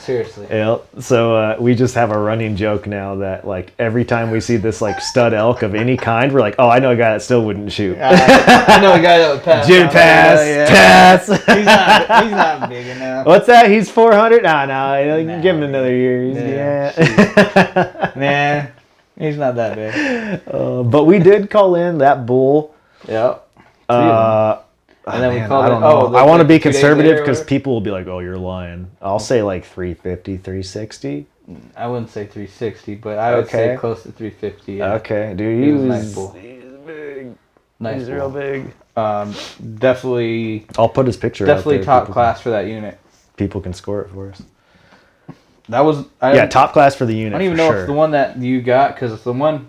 Seriously. Yeah. So we just have a running joke now that like every time we see this like stud elk of any kind, we're like, oh, I know a guy that still wouldn't shoot. I know a guy that would pass. Jim pass. He's not big enough. What's that? He's 400? No, you can give him another year. Nah, he's not that big. But we did call in that bull. Yep. And then we called I want to be conservative because people will be like, oh, you're lying. I'll say like 350, 360. I wouldn't say 360, but I would say close to 350. Yeah. Okay, dude, he was a nice bull. He's big. Nice he's bull. Real big. Definitely. I'll put his picture. Definitely out there. top class for that unit. People can score it for us. That was top class for the unit. I don't even know if the one that you got, because the one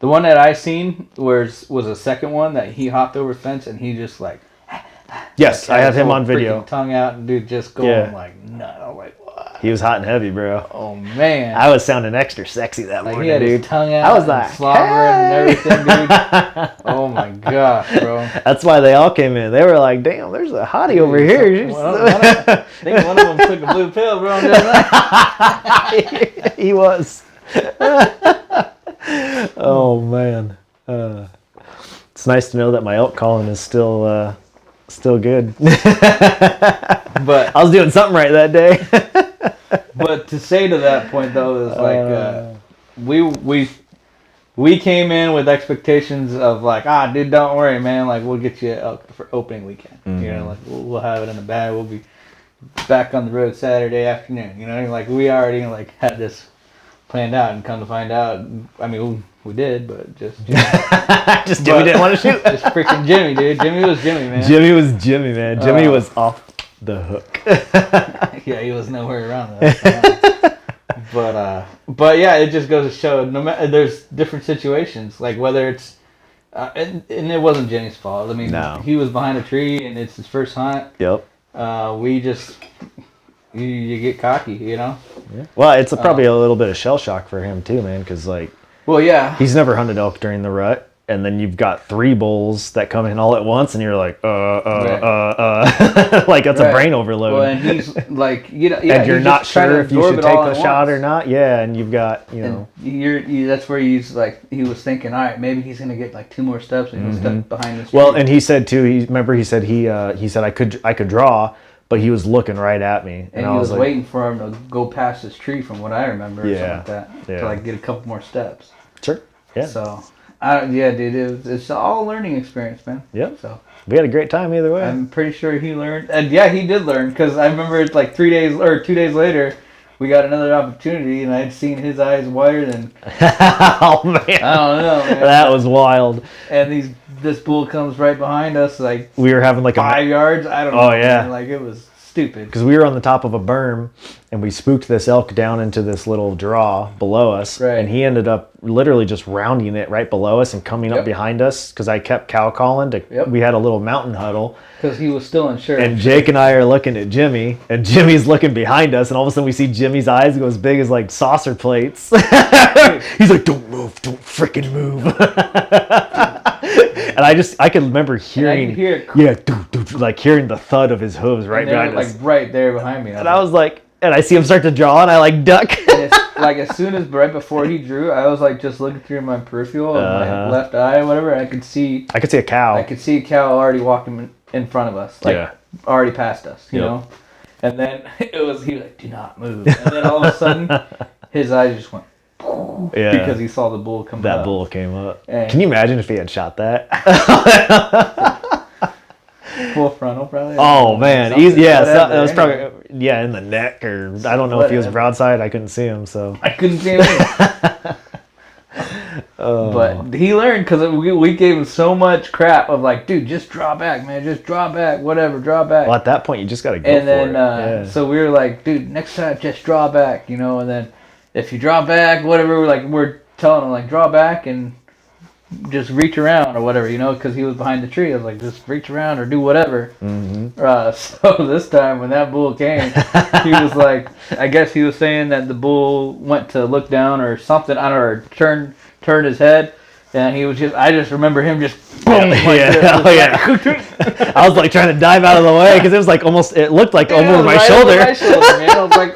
that I seen was a second one that he hopped over the fence and he just like. Yes, I have him on video. Tongue out and dude just going like nut. I'm like, what? He was hot and heavy, bro. Oh man, I was sounding extra sexy that morning, he had dude. His tongue out. I was like, slobbering and everything, dude. Oh my gosh, bro. That's why they all came in. They were like, damn, there's a hottie over here. I think one of them took a blue pill, bro. He was. Oh man. It's nice to know that my elk calling is still good. But I was doing something right that day. But to say to that point though is like we came in with expectations of like, dude, don't worry, man, like we'll get you elk for opening weekend. You know, like we'll have it in the bag. We'll be back on the road Saturday afternoon. You know, like we already like had this planned out, and come to find out, I mean, we did, but just Jimmy. Jimmy didn't want to shoot. Just freaking Jimmy, dude. Jimmy was Jimmy, man. Jimmy was Jimmy, man. Jimmy was off the hook. Yeah, he was nowhere around that. But yeah, it just goes to show, there's different situations, like whether it's, and it wasn't Jimmy's fault. I mean, he was behind a tree, and it's his first hunt. Yep. We just, you get cocky, you know? Yeah. Well, it's probably a little bit of shell shock for him too, man, because like, well, yeah, he's never hunted elk during the rut, and then you've got 3 bulls that come in all at once, and you're like, like that's a brain overload. Well, and he's like, and you're not sure if you should take a shot or not. Yeah, and you've got, that's where he's like, he was thinking, all right, maybe he's gonna get like 2 more steps, and he'll step behind this. Well, and he said too. He said he said I could draw. But he was looking right at me, and he was like, waiting for him to go past his tree, from what I remember, or something like that, to like get a couple more steps. Sure. Yeah. So, dude, it's all a learning experience, man. Yep. So we had a great time either way. I'm pretty sure he learned, and yeah, he did learn, because I remember it's like 3 days or 2 days later, we got another opportunity, and I'd seen his eyes wider than Oh man, I don't know, man. that was wild. And this bull comes right behind us, like We were having like 5 yards. I don't know. Oh, yeah. Man. Like it was stupid. because we were on the top of a berm and we spooked this elk down into this little draw below us, Right. and he ended up literally just rounding it right below us and coming up Yep. behind us because I kept cow calling to. Yep. We had a little mountain huddle, Because he was still unsure. and Jake and I are looking at Jimmy, and Jimmy's looking behind us, and all of a sudden we see Jimmy's eyes go as big as like saucer plates. He's like, "Don't move! Don't freaking move!" And I could remember hearing, could hear it yeah, like hearing the thud of his hooves right and they were, behind us. like right there behind me. And I was like, and I see him start to draw, and I like duck. And it's, like as soon as right before he drew, I was like just looking through my peripheral of my left eye or whatever. I could see a cow. a cow already walking in front of us, like Yeah. already past us, you Yep. know. And then he was like, "Do not move." And then all of a sudden, his eyes just went Yeah. because he saw the bull come That up. bull came up. And- Can you imagine if he had shot that? Full frontal, probably. Oh man, Something, easy. Yeah, whatever, that was anyway. probably in the neck, or I don't know if he was Whatever. broadside. I couldn't see him, so. I couldn't see him. But he learned because we gave him so much crap of like, dude, just draw back, man, just draw back, whatever, draw back. Well, at that point, you just gotta go And for then, it. Yeah. so we were like, dude, next time just draw back, you know. And then if you draw back, whatever, we're telling him like draw back and just reach around or whatever, you know, because he was behind the tree. I was like, just reach around or do whatever. Mm-hmm. So this time when that bull came, he was like, I guess he was saying that the bull went to look down or something, I don't know, or turned his head. And he was I just remember him just boom. I was like trying to dive out of the way because it was like it looked like over my shoulder. Over my shoulder, man. I was like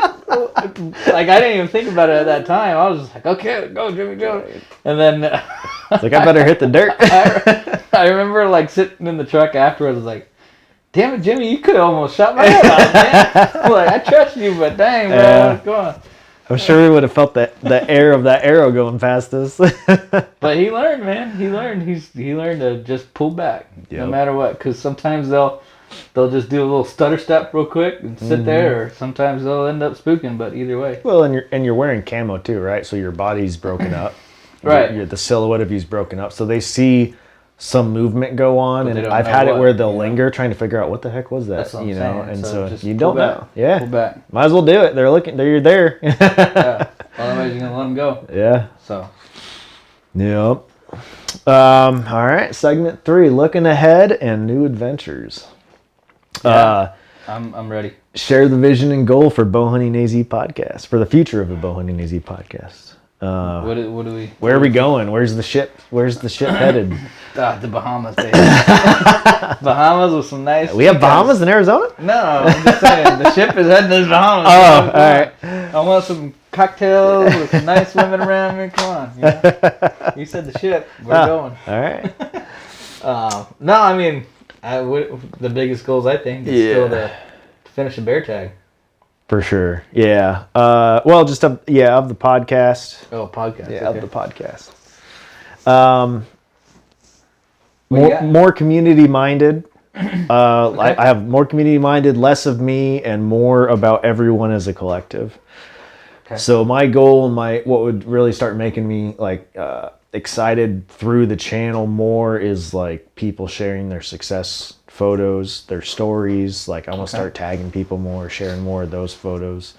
I didn't even think about it at that time. I was just like, okay, go, Jimmy, go. And then It's like I better hit the dirt. I remember like sitting in the truck afterwards, I was like, damn it, Jimmy, you could have almost shot my head off, man. I'm like, I trust you, but dang, bro, what's going on? I'm sure we would have felt the air of that arrow going past us. But he learned, man. He learned. He learned to just pull back, no Yep. matter what. Because sometimes they'll just do a little stutter step real quick and sit there, or sometimes they'll end up spooking. But either way, Well, and you're wearing camo too, right? So your body's broken up. Right. The silhouette of you's broken up. So they see some movement go on, But they and don't I've know had it what, where they'll you know? linger trying to figure out what the heck was that, That's what I'm you know, saying. and So so just you pull don't back. know. Yeah. pull back. Might as well do it. They're looking. You're there. Yeah. Otherwise, you're gonna let them go. Yeah. So Yep. All right. Segment 3: looking ahead and new adventures. Yeah. I'm ready. Share the vision and goal for BowhuntingAZ podcast, for the future of the BowhuntingAZ podcast. What do we? Where are we going? Where's the ship headed? The Bahamas, baby. Bahamas with some nice. We have Bahamas in Arizona? No, I'm just saying the ship is heading to the Bahamas. Oh, Come on. all right. I want some cocktails with some nice women around me. Come on, you know? You said the ship. We're going. All right. No, I mean, the biggest goals I think is still to finish a bear tag. For sure. Yeah. Well, just of the podcast. Oh, podcast. Yeah, okay. of the podcast. What do you got? More community minded. I have more community minded, less of me, and more about everyone as a collective. Okay. So my goal and what would really start making me like excited through the channel more is like people sharing their success photos, their stories. Like I want to start tagging people more, sharing more of those photos,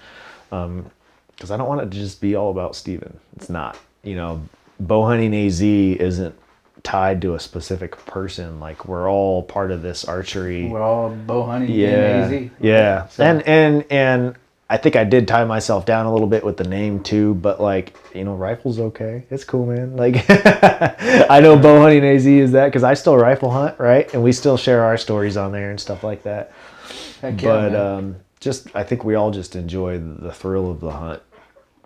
because I don't want it to just be all about Steven. It's not. You know, BowhuntingAZ isn't tied to a specific person. Like we're all part of this archery. We're all bow hunting. Yeah, AZ. yeah. So- And I think I did tie myself down a little bit with the name too, but like, you know, rifle's okay. It's cool, man. Like I know BowhuntingAZ is that because I still rifle hunt, right? And we still share our stories on there and stuff like that. Heck yeah, But man. I think we all just enjoy the thrill of the hunt.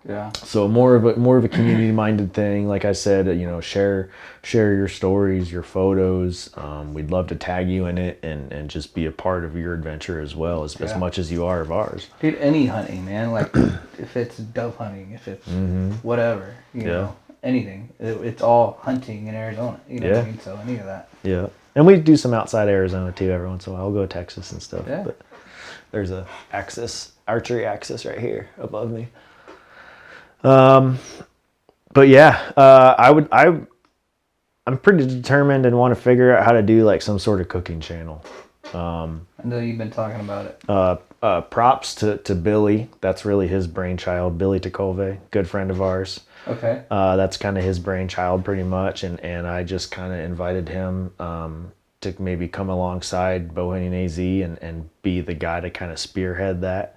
Yeah. So more of a community minded thing. Like I said, you know, share your stories, your photos. We'd love to tag you in it and just be a part of your adventure as well as much as you are of ours. Dude, any hunting, man. Like, if it's dove hunting, if it's whatever, you know, anything. It's all hunting in Arizona. You know what I mean? So any of that. Yeah. And we do some outside Arizona too every once in a while. We'll go to Texas and stuff. Yeah. But there's a access archery axis right here above me. But yeah, I'm pretty determined and want to figure out how to do like some sort of cooking channel. I know you've been talking about it. Props to Billy. That's really his brainchild. Billy Takove, good friend of ours. Okay. That's kind of his brainchild pretty much. And I just kind of invited him to maybe come alongside BowhuntingAZ and be the guy to kind of spearhead that.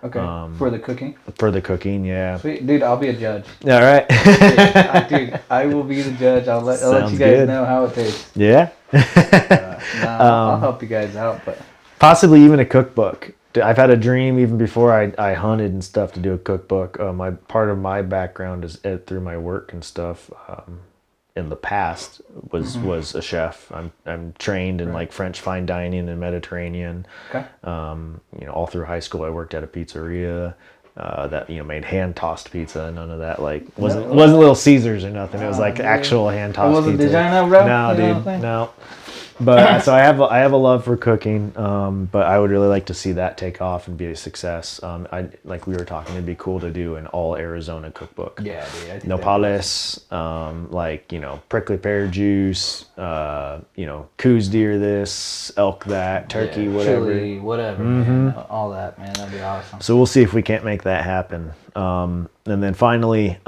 Okay. For the cooking? For the cooking, yeah. Sweet. Dude, I'll be a judge. All right. Dude, I will be the judge. I'll let you guys good. know how it tastes. Yeah. I'll help you guys out, but possibly even a cookbook. I've had a dream even before I hunted and stuff to do a cookbook. Part of my background is through my work and stuff. In the past was a chef. I'm trained in like French fine dining and Mediterranean. Okay. All through high school I worked at a pizzeria that made hand tossed pizza. None of that wasn't Little Caesars or nothing. It was like actual hand tossed pizza. Wasn't DiGiorno, bro? No, dude, no. But so I have a love for cooking, but I would really like to see that take off and be a success. Like we were talking, it'd be cool to do an all Arizona cookbook. Yeah, dude. I think Nopales, prickly pear juice, coos deer this, elk that, turkey, whatever. Chili, whatever, man. All that, man. That'd be awesome. So we'll see if we can't make that happen. And then finally,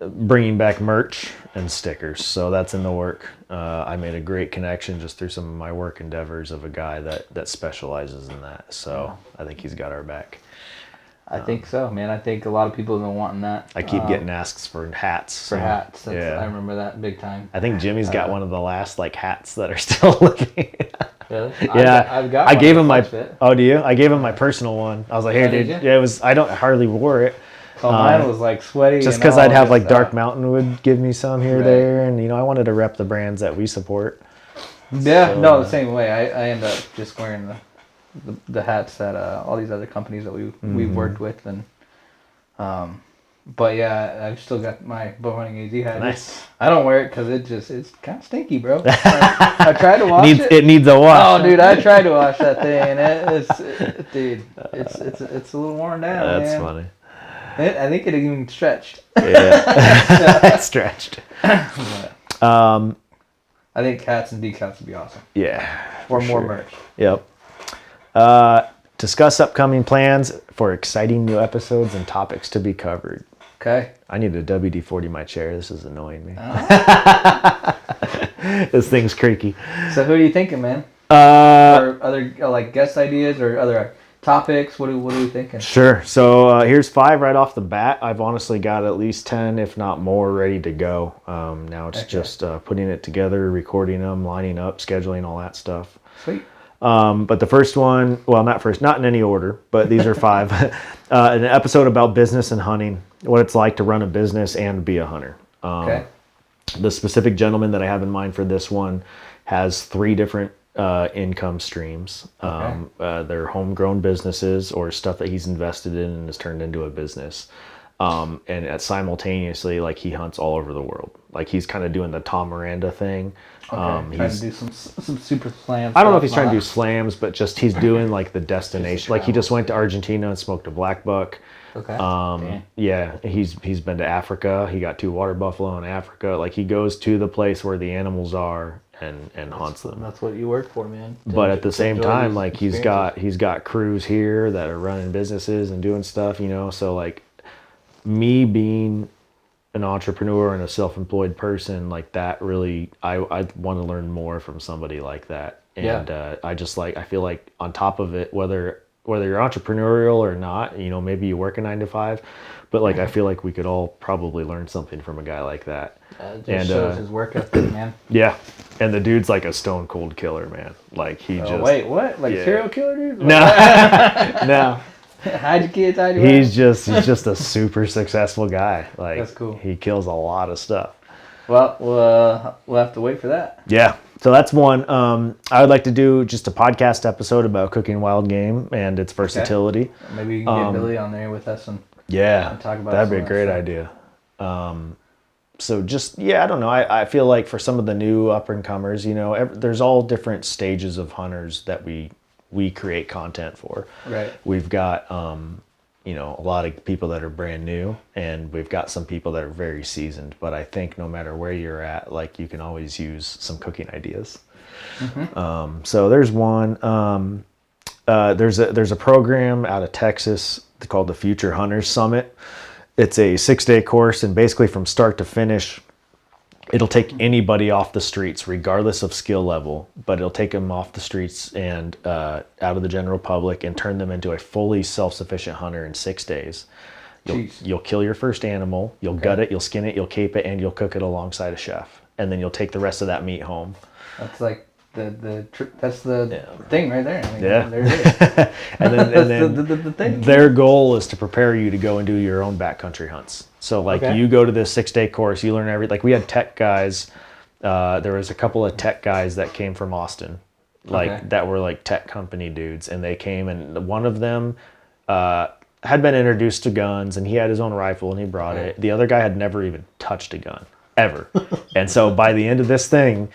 bringing back merch and stickers. So that's in the work. I made a great connection just through some of my work endeavors of a guy that specializes in that. So I think he's got our back. I think so, man. I think a lot of people have been wanting that. I keep getting asks for hats. Hats. Yeah. I remember that big time. I think Jimmy's got one of the last hats that are still living. Really? Yeah. I've got I one gave him that my. fit. Oh, do you? I gave him my personal one. I was like, here, did dude. you? Yeah, it was. I hardly wore it. Oh, mine was like sweaty. Just and because all I'd have this like Dark stuff. Mountain would give me some here Right. there, and I wanted to rep the brands that we support. Yeah, So, no, the same way. I end up just wearing the hats that all these other companies that we've worked with, and but yeah, I've still got my BowhuntingAZ hat. Nice. I don't wear it because it's kind of stinky, bro. I tried to wash it. It needs a wash. Oh, dude, I tried to wash that thing, and it's a little worn down. That's man. funny. I think it even stretched. Yeah, Stretched. But I think hats and decals would be awesome. Yeah. Or for more sure. merch. Yep. Discuss upcoming plans for exciting new episodes and topics to be covered. Okay. I need a WD-40 my chair. This is annoying me. Oh. This thing's creaky. So who are you thinking, man? Uh, Or other like guest ideas or other topics? What are we thinking? Sure. So here's 5 right off the bat. I've honestly got at least 10, if not more, ready to go. Now it's just putting it together, recording them, lining up, scheduling, all that stuff. Sweet. But the first one, well, not in any order, but these are 5. An episode about business and hunting, what it's like to run a business and be a hunter. Okay. The specific gentleman that I have in mind for this one has 3 different income streams. They're homegrown businesses or stuff that he's invested in and has turned into a business. And simultaneously, like, he hunts all over the world. Like, he's kind of doing the Tom Miranda thing. Okay. Trying to do some super slams. I don't know if he's trying to do slams, but just he's doing like the destination. Like, he just went to Argentina and smoked a black buck. Okay. Yeah, he's been to Africa. He got 2 water buffalo in Africa. Like, he goes to the place where the animals are and hunts them. That's what you work for, man. But at the same enjoy time, these like, experiences. he's got crews here that are running businesses and doing stuff, So like, me being an entrepreneur and a self-employed person like that, really, I want to learn more from somebody like that. And I feel like on top of it, whether you're entrepreneurial or not, maybe you work a 9 to 5, but like, I feel like we could all probably learn something from a guy like that. Just shows his work ethic, man. Yeah. And the dude's like a stone cold killer, man. Like, he just... Wait, what? Like Yeah. serial killer dude? No. No. Hide your kids, hide your He's just a super successful guy. Like, That's cool. He kills a lot of stuff. Well, we'll have to wait for that. Yeah. So that's one. I would like to do just a podcast episode about cooking wild game and its versatility. Maybe you can get Billy on there with us and talk about that'd be a some of great that idea. So just, I don't know. I feel like for some of the new up and comers, there's all different stages of hunters that we we create content for. Right. We've got a lot of people that are brand new, and we've got some people that are very seasoned. But I think no matter where you're at, like, you can always use some cooking ideas. So there's one. There's a program out of Texas called the Future Hunters Summit. It's a 6-day course, and basically from start to finish, it'll take anybody off the streets, regardless of skill level, but it'll take them off the streets and out of the general public and turn them into a fully self-sufficient hunter in 6 days. You'll kill your first animal, you'll gut it, you'll skin it, you'll cape it, and you'll cook it alongside a chef. And then you'll take the rest of that meat home. That's like that's the thing right there. I mean, Yeah. there it is. And then, the thing. Their goal is to prepare you to go and do your own backcountry hunts. So like you go to this 6-day course, you learn like we had tech guys. There was a couple of tech guys that came from Austin, that were like tech company dudes, and they came, and one of them had been introduced to guns, and he had his own rifle and he brought it. The other guy had never even touched a gun ever. And so by the end of this thing,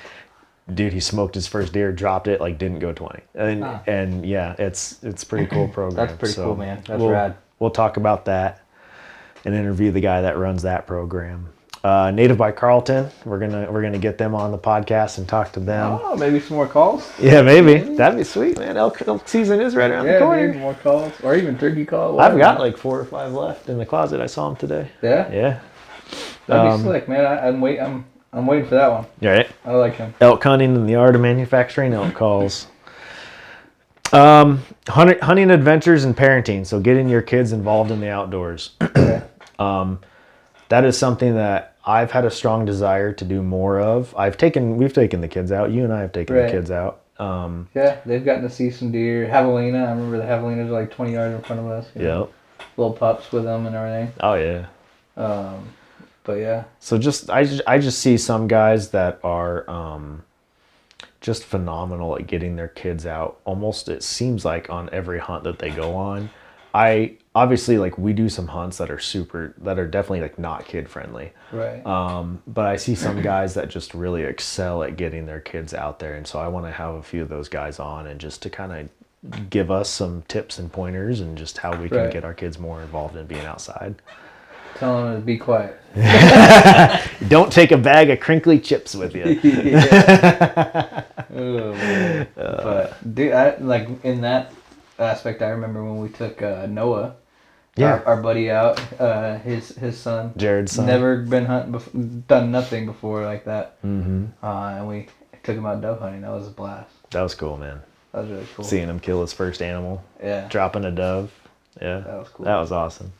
dude, he smoked his first deer, dropped it, like didn't go 20. And yeah, it's a pretty cool program. That's pretty cool, man. That's rad. We'll talk about that and interview the guy that runs that program. Native by Carlton, we're gonna get them on the podcast and talk to them. Oh, maybe some more calls. Yeah, maybe that'd be sweet, man. Elk season is right around the corner. Maybe more calls, or even turkey calls. I've got like 4 or 5 left in the closet. I saw them today. Yeah. That'd be slick, man. I'm waiting for that one. Right. I like him. Elk hunting and the art of manufacturing elk calls. Hunting adventures and parenting. So getting your kids involved in the outdoors. Okay. That is something that I've had a strong desire to do more of. We've taken the kids out. You and I have taken the kids out. Yeah, they've gotten to see some deer. Javelina, I remember the javelinas are like 20 yards in front of us. Yep. Little pups with them and everything. Oh yeah. But yeah. So I just see some guys that are just phenomenal at getting their kids out. Almost, it seems like on every hunt that they go on. I obviously, like, we do some hunts that are definitely like not kid friendly. Right. But I see some guys that just really excel at getting their kids out there, and so I want to have a few of those guys on, and just to kind of give us some tips and pointers and just how we can get our kids more involved in being outside. Tell them to be quiet. Don't take a bag of crinkly chips with you. Oh, man. But dude, in that aspect, I remember when we took Noah, our buddy out, his son, Jared's son, never been hunting, done nothing before like that, and we took him out dove hunting. That was a blast. That was cool, man. That was really cool. Seeing him kill his first animal, dropping a dove, that was cool. That was awesome.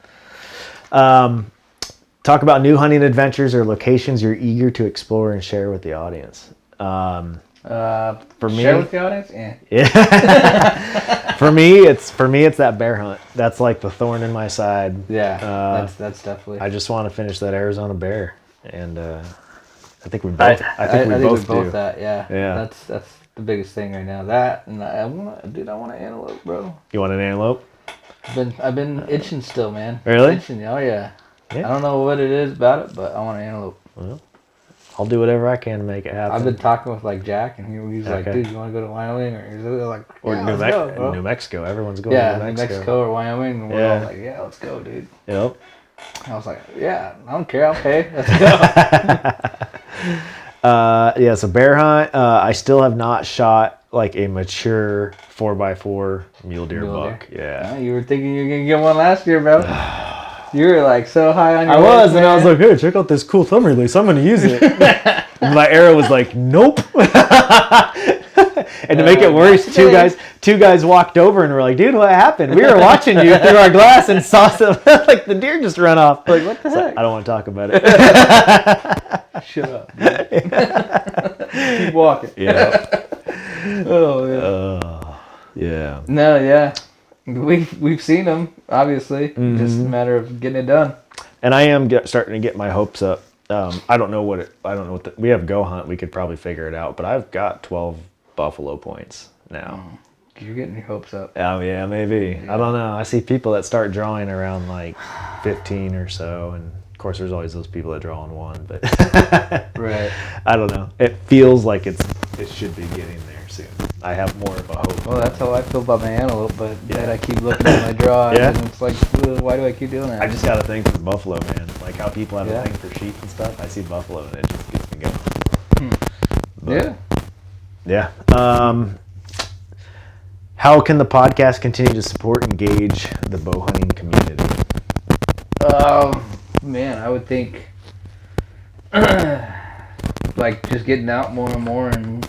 Talk about new hunting adventures or locations you're eager to explore and share with the audience. For me, share with the audience. Yeah. For me, it's that bear hunt. That's like the thorn in my side. Yeah, that's definitely. I just want to finish that Arizona bear, and I think we both. I think we both do. That, yeah. That's the biggest thing right now. That, and I want an antelope, bro. You want an antelope? I've been itching still, man. Really? Itching. Oh yeah. I don't know what it is about it, but I want an antelope. Well, I'll do whatever I can to make it happen. I've been talking with like Jack, and he's like, "Dude, you want to go to Wyoming or New Mexico? Everyone's going to New Mexico. New Mexico or Wyoming." And we're all like, "Yeah, let's go, dude." Yep. I was like, "Yeah, I don't care. I'll pay. Let's go." So bear hunt. I still have not shot like a mature 4x4 mule deer buck. Yeah. You were thinking you were gonna get one last year, bro. You were like so high on your I was, and I was like, "Hey, check out this cool thumb release. I'm gonna use it." And my arrow was like, "Nope." And to make it worse, two guys walked over and were like, "Dude, what happened? We were watching you through our glass and saw some like the deer just run off." Like, what the heck? I don't want to talk about it. Shut up. Keep walking. Yeah. Oh yeah. No, yeah. We've seen them, obviously. Just a matter of getting it done. And I am starting to get my hopes up. I don't know we have Go Hunt. We could probably figure it out, but I've got 12 buffalo points now. You're getting your hopes up. Oh yeah, maybe. Yeah. I don't know. I see people that start drawing around like 15 or so, and of course there's always those people that draw on one, but right. I don't know. It feels like it should be getting there soon. I have more of a hope. Well, that's how I feel about my antelope, but Yeah. then I keep looking at my draw, Yeah. and it's like, ugh, why do I keep doing that? I just got a thing for buffalo, man. Like how people have Yeah. a thing for sheep and stuff. I see buffalo and it just gets me going. But, Yeah. Yeah. How can the podcast continue to support and engage the bow hunting community? Man, I would think like just getting out more and more, and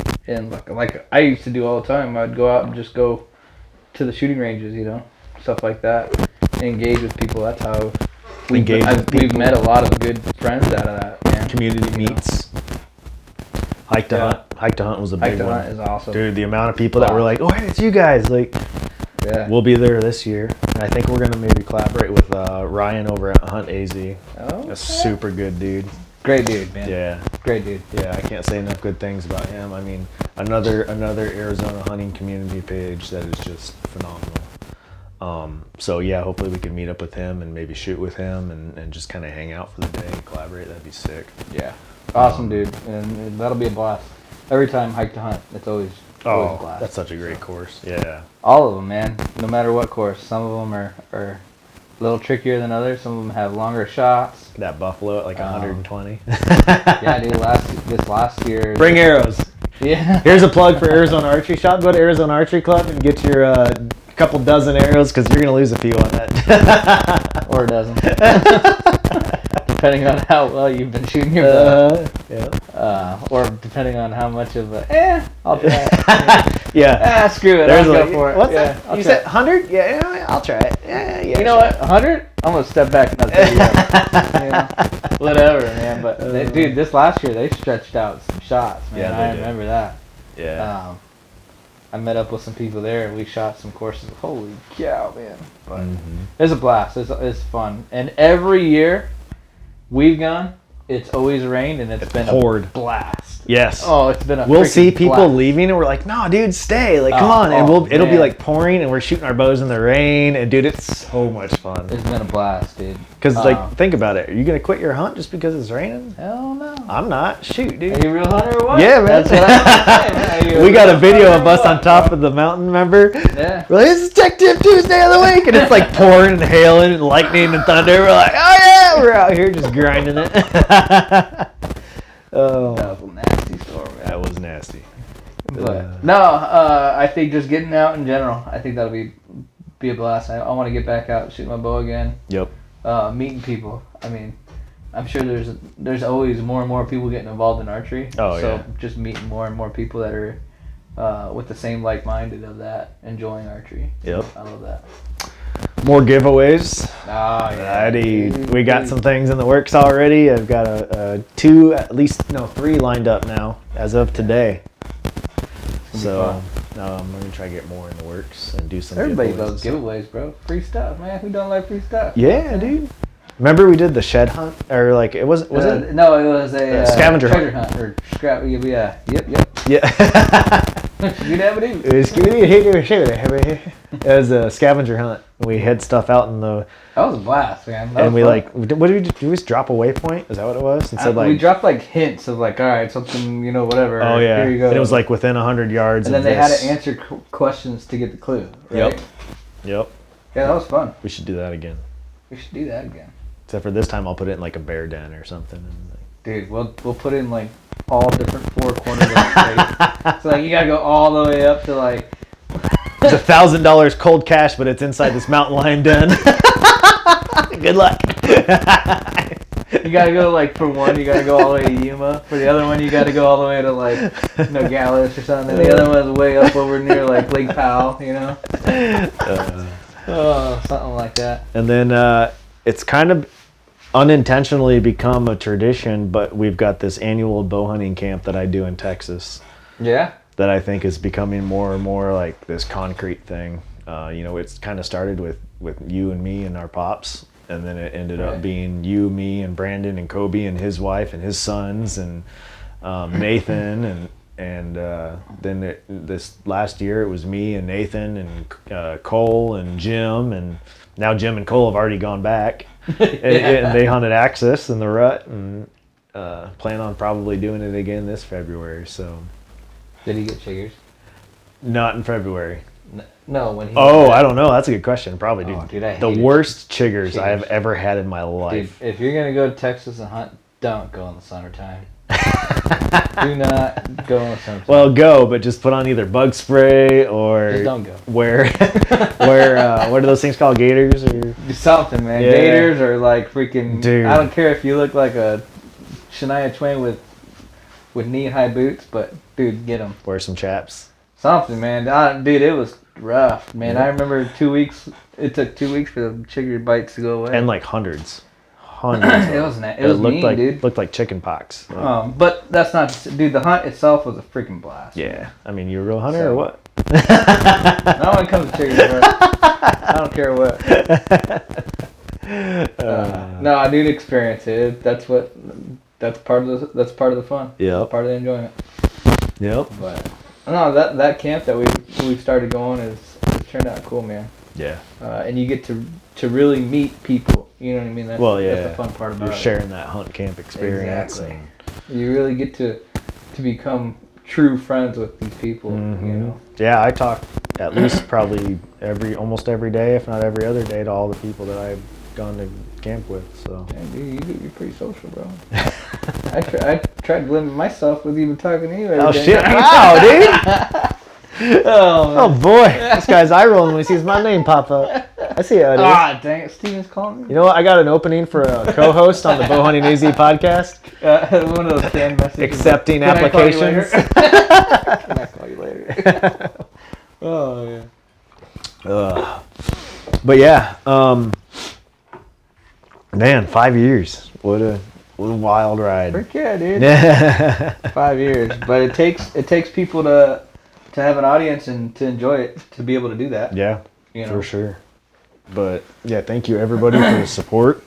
like I used to do all the time. I'd go out and just go to the shooting ranges, stuff like that. Engage with people. That's how we've met a lot of good friends out of that, man. Community meets. Hike to hunt. Hike to hunt was a big Hike to one. hunt is awesome. Dude, the amount of people that were like, "Oh, hey, it's you guys!" Like, Yeah. we'll be there this year, and I think we're gonna maybe collaborate with Ryan over at Hunt AZ. Oh, A super good dude. great dude, man. Yeah, Great dude. yeah. I can't say enough good things about him. I mean, another Arizona hunting community page that is just phenomenal. So yeah, hopefully we can meet up with him and maybe shoot with him and just kind of hang out for the day and collaborate. That'd be sick. Yeah. Awesome, dude, and that'll be a blast. Every time hike to hunt, it's always a blast. That's such a great course. Yeah. All of them, man. No matter what course. Some of them are a little trickier than others. Some of them have longer shots. That buffalo at like 120. Yeah, dude. This last year. Bring arrows. Yeah. Here's a plug for Arizona Archery Shop. Go to Arizona Archery Club and get your couple dozen arrows because you're gonna lose a few on that. Or a dozen. Depending on how well you've been shooting your bow. Yeah. Or depending on how much of I'll try it. Yeah. Screw it. There's I'll like, go for it. what's Yeah, that? I'll You try said 100? Yeah, I'll try it. Yeah. You know what? 100? I'm gonna step back and I'll tell you. Whatever, man. But dude, this last year they stretched out some shots, man. Yeah, they I did. remember that. Yeah. I met up with some people there and we shot some courses. Holy cow, man! But Mm-hmm. it's a blast. It's fun. And every year we've gone, it's always rained and it's been poured. a blast. Yes. Oh, it's been a. We'll freaking see people blast. leaving and we're like, no, dude, stay. Like, come on. And it'll be man. like pouring and we're shooting our bows in the rain. And dude, it's so much fun. It's been a blast, dude. Because like, think about it. Are you going to quit your hunt just because it's raining? Hell no. I'm not. Shoot, dude. Are you a real hunter or what? Yeah, man. That's what I'm saying, man. Are you We got a real video hunter of or us on what? top of the mountain, remember? Yeah. We're like, this is Tech Tip Tuesday of the week, and it's like pouring and hailing and lightning and thunder. We're like, oh yeah, we're out here just grinding it. Oh, That was a nasty storm, man. that was nasty. But no, I think just getting out in general, I think that'll be a blast. I want to get back out and shoot my bow again. Yep. Meeting people. I mean, I'm sure there's always more and more people getting involved in archery. Oh, so yeah. just meeting more and more people that are with the same like-minded of that, enjoying archery. Yep. I love that. More giveaways. Oh yeah. We got some things in the works already. I've got three lined up now as of today. So I'm gonna try to get more in the works and do some. Everybody giveaways loves and stuff. giveaways, bro. Free stuff, man. Who don't like free stuff? Yeah, dude. Remember we did the shed hunt, or like it was it? No, it was a scavenger treasure hunt or scrap. Yeah. Yep. Yeah. You never do. It was a scavenger hunt. We had stuff out in the, That was a blast, man. That and was we fun. like, what did we do? Did we just drop a waypoint? Is that what it was? And said we like, dropped like hints of like, all right, something, whatever. oh yeah, Here you go. and it was like within 100 yards. and then of they had this. to answer questions to get the clue. Right? Yep. Yep. Yeah, that was fun. We should do that again. We should do that again, Except for this time, I'll put it in like a bear den or something. And like, dude. We'll put in like all different four corners of the state. So like you gotta go all the way up to like. it's $1,000 cold cash, but it's inside this mountain lion den. Good luck. You gotta go like for one, you gotta go all the way to Yuma. For the other one, you gotta go all the way to like Nogales or something. And the other one's way up over near like Lake Powell, something like that. And then it's kind of unintentionally become a tradition, but we've got this annual bow hunting camp that I do in Texas Yeah. that I think is becoming more and more like this concrete thing. It's kind of started with you and me and our pops, and then it ended up being you, me, and Brandon and Kobe and his wife and his sons and Nathan and then this last year it was me and Nathan and Cole and Jim, and now Jim and Cole have already gone back and they hunted Axis in the rut and plan on probably doing it again this February. So Did he get chiggers? Not in February. No, when he. Oh, I don't know. That's a good question. Probably, dude. Oh, dude, I the hated worst chiggers I have chiggers. ever had in my life. Dude, if you're gonna go to Texas and hunt, don't go in the summertime. Do not go in the summertime. Well, go, but just put on either bug spray or Just don't go. wear what are those things called? Gators or Do something, man. Yeah. Gators are like freaking. Dude. I don't care if you look like a Shania Twain with knee-high boots, but dude, get them. wear some chaps. Something, man. Dude, it was rough, man. Yeah. I remember 2 weeks. It took 2 weeks for the chigger bites to go away. And like hundreds. it was it was looked mean, like dude. looked like chicken pox. But that's not, dude. The hunt itself was a freaking blast. Yeah, I mean, you a real hunter So- or what? Not when it comes to chiggers, bro. I don't care what. No, I did experience it. That's part of the fun. Yep. That's part of the enjoyment. Yep. But no, that camp that we started going it's turned out cool, man. Yeah. And you get to really meet people. You know what I mean? That's, Well, yeah. That's the fun part about You're it. sharing that hunt camp experience. Exactly. And, You really get to become true friends with these people. You know. yeah, I talk at least probably almost every day, if not every other day, to all the people that I've gone to camp with. So. Damn, dude, you're pretty social, bro. I tried to limit myself with even talking to you. every Oh day. shit! Wow, dude. Oh, Oh boy, this guy's eye rolling when he sees my name pop up. I see how it is. Ah, dang it. Steven's calling me. You know what? I got an opening for a co-host on the BowhuntingAZ podcast. One of those canned messages. Accepting Can I call you later? applications. Can I call you later? Oh, yeah. But yeah, man, 5 years. What a wild ride. Frick yeah, dude. Yeah. 5 years. But it takes people to have an audience and to enjoy it, to be able to do that. Yeah, You know? for sure. But yeah, thank you everybody for the support.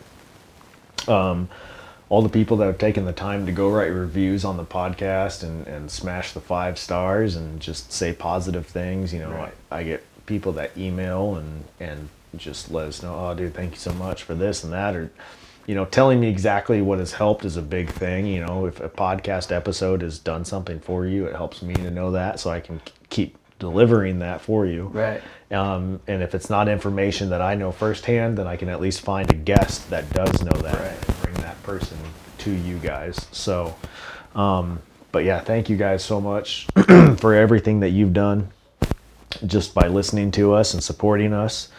All the people that have taken the time to go write reviews on the podcast and smash the 5 stars and just say positive things. You know, Right. I get people that email and just let us know, oh dude, thank you so much for this and that, or you know, telling me exactly what has helped is a big thing. You know, if a podcast episode has done something for you, it helps me to know that, so I can keep delivering that for you. Right. And if it's not information that I know firsthand, then I can at least find a guest that does know that and bring that person to you guys. So, but yeah, thank you guys so much for everything that you've done just by listening to us and supporting us.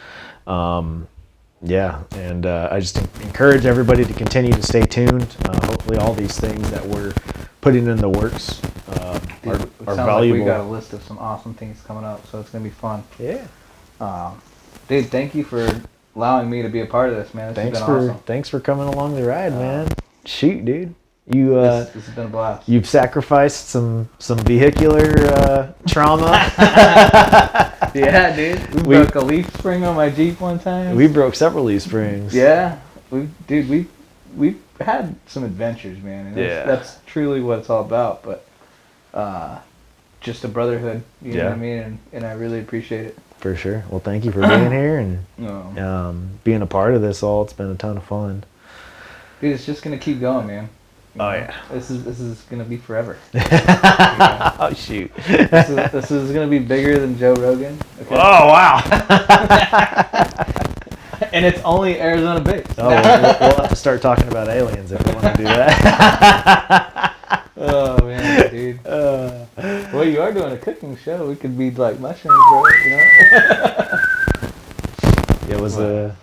Yeah, and I just encourage everybody to continue to stay tuned. Hopefully all these things that we're putting in the works are Sounds valuable. like we got a list of some awesome things coming up, so it's going to be fun. Yeah. Dude, thank you for allowing me to be a part of this, man. This has been awesome. Thanks for coming along the ride, man. Shoot, dude. You This has been a blast. you've sacrificed some vehicular trauma. Yeah, dude. We broke a leaf spring on my Jeep one time. We broke several of these springs. Yeah. We've had some adventures, man. And Yeah. That's truly what it's all about, but just a brotherhood, you know what I mean? And I really appreciate it. For sure. Well, thank you for being here and No. being a part of this all. It's been a ton of fun. Dude, it's just gonna keep going, man. You Oh, know? yeah. This is gonna be forever. Oh, shoot. This is gonna be bigger than Joe Rogan. Okay? Oh, wow. And it's only Arizona based. Oh, we'll have to start talking about aliens if we want to do that. Oh man, dude. Well, you are doing a cooking show. We could be like mushrooms, bro. You know? Yeah,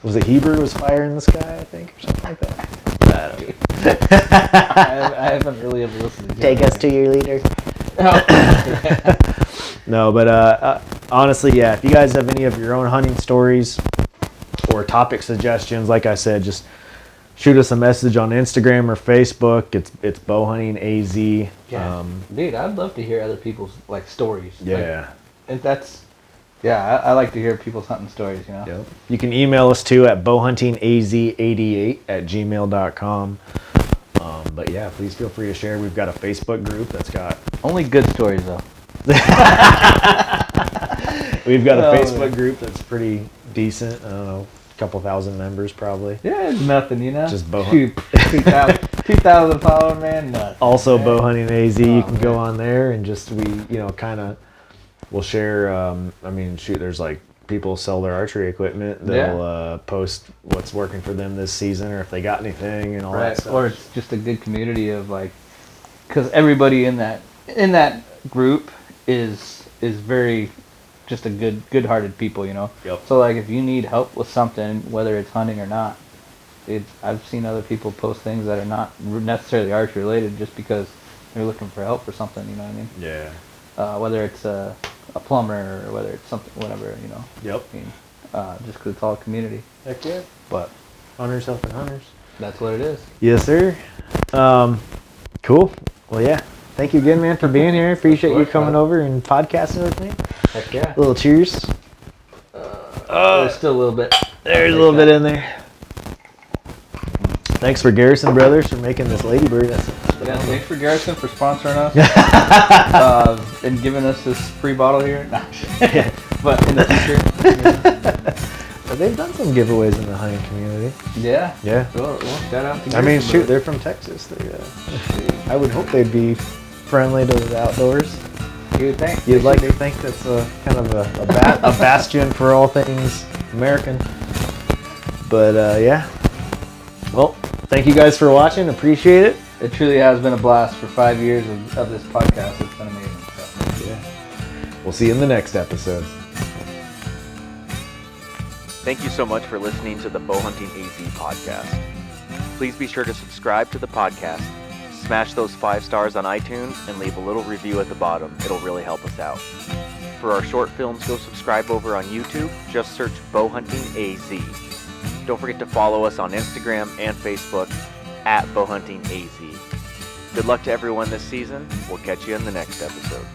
was it Heber was fire in the sky, I think, or something like that? I don't know. I haven't really ever listened to Joe Take us Rogan. to your leader. Oh. No, but honestly, yeah, if you guys have any of your own hunting stories or topic suggestions, like I said, just shoot us a message on Instagram or Facebook. It's BowhuntingAZ. Yeah. Dude, I'd love to hear other people's like stories. Yeah. And that's, yeah, I like to hear people's hunting stories, you know? Yep. You can email us too at bowhuntingaz88@gmail.com. But yeah, please feel free to share. We've got a Facebook group that's got Only good stories, though. we've got a Oh, Facebook man. group that's pretty decent. I don't know, a couple thousand members probably. Yeah, it's nothing, you know? Just bow- Shoot, 2,000 followers, man, nuts. Also, man. BowhuntingAZ, you Oh, can go man. on there and just we kind of we'll share. I mean, shoot, there's like people sell their archery equipment. They'll post what's working for them this season, or if they got anything and all that stuff. Or it's just a good community of like, because everybody in that group is very just a good-hearted people, you know. Yep. So like if you need help with something, whether it's hunting or not, I've seen other people post things that are not necessarily archery related just because they're looking for help for something, you know what I mean? Yeah. Whether it's a plumber or whether it's something, whatever, you know. Yep. I mean, just because it's all community. Heck yeah. But Hunters helping hunters. that's what it is. Yes, sir. Cool. Well, yeah. Thank you again, man, for being here. Appreciate you coming over and podcasting with me. Heck yeah. A little cheers. There's still a little bit. There's a little bit in there. Thanks for Garrison Brothers for making this ladybird. Yeah, thanks for Garrison for sponsoring us and giving us this free bottle here. Nah. But in the future, But they've done some giveaways in the hunting community. yeah. Yeah. Well, shout out to I mean, Garrison shoot, Brothers. they're from Texas. I would hope they'd be friendly to the outdoors. You would think. You'd like to think that's kind of a bastion for all things American. But yeah. Well, thank you guys for watching. Appreciate it. It truly has been a blast for 5 years of this podcast. It's been amazing. So. Yeah. We'll see you in the next episode. Thank you so much for listening to the BowhuntingAZ podcast. Please be sure to subscribe to the podcast, smash those 5 stars on iTunes, and leave a little review at the bottom. It'll really help us out. For our short films, go subscribe over on YouTube. Just search BowhuntingAZ. Don't forget to follow us on Instagram and Facebook at BowhuntingAZ. Good luck to everyone this season. We'll catch you in the next episode.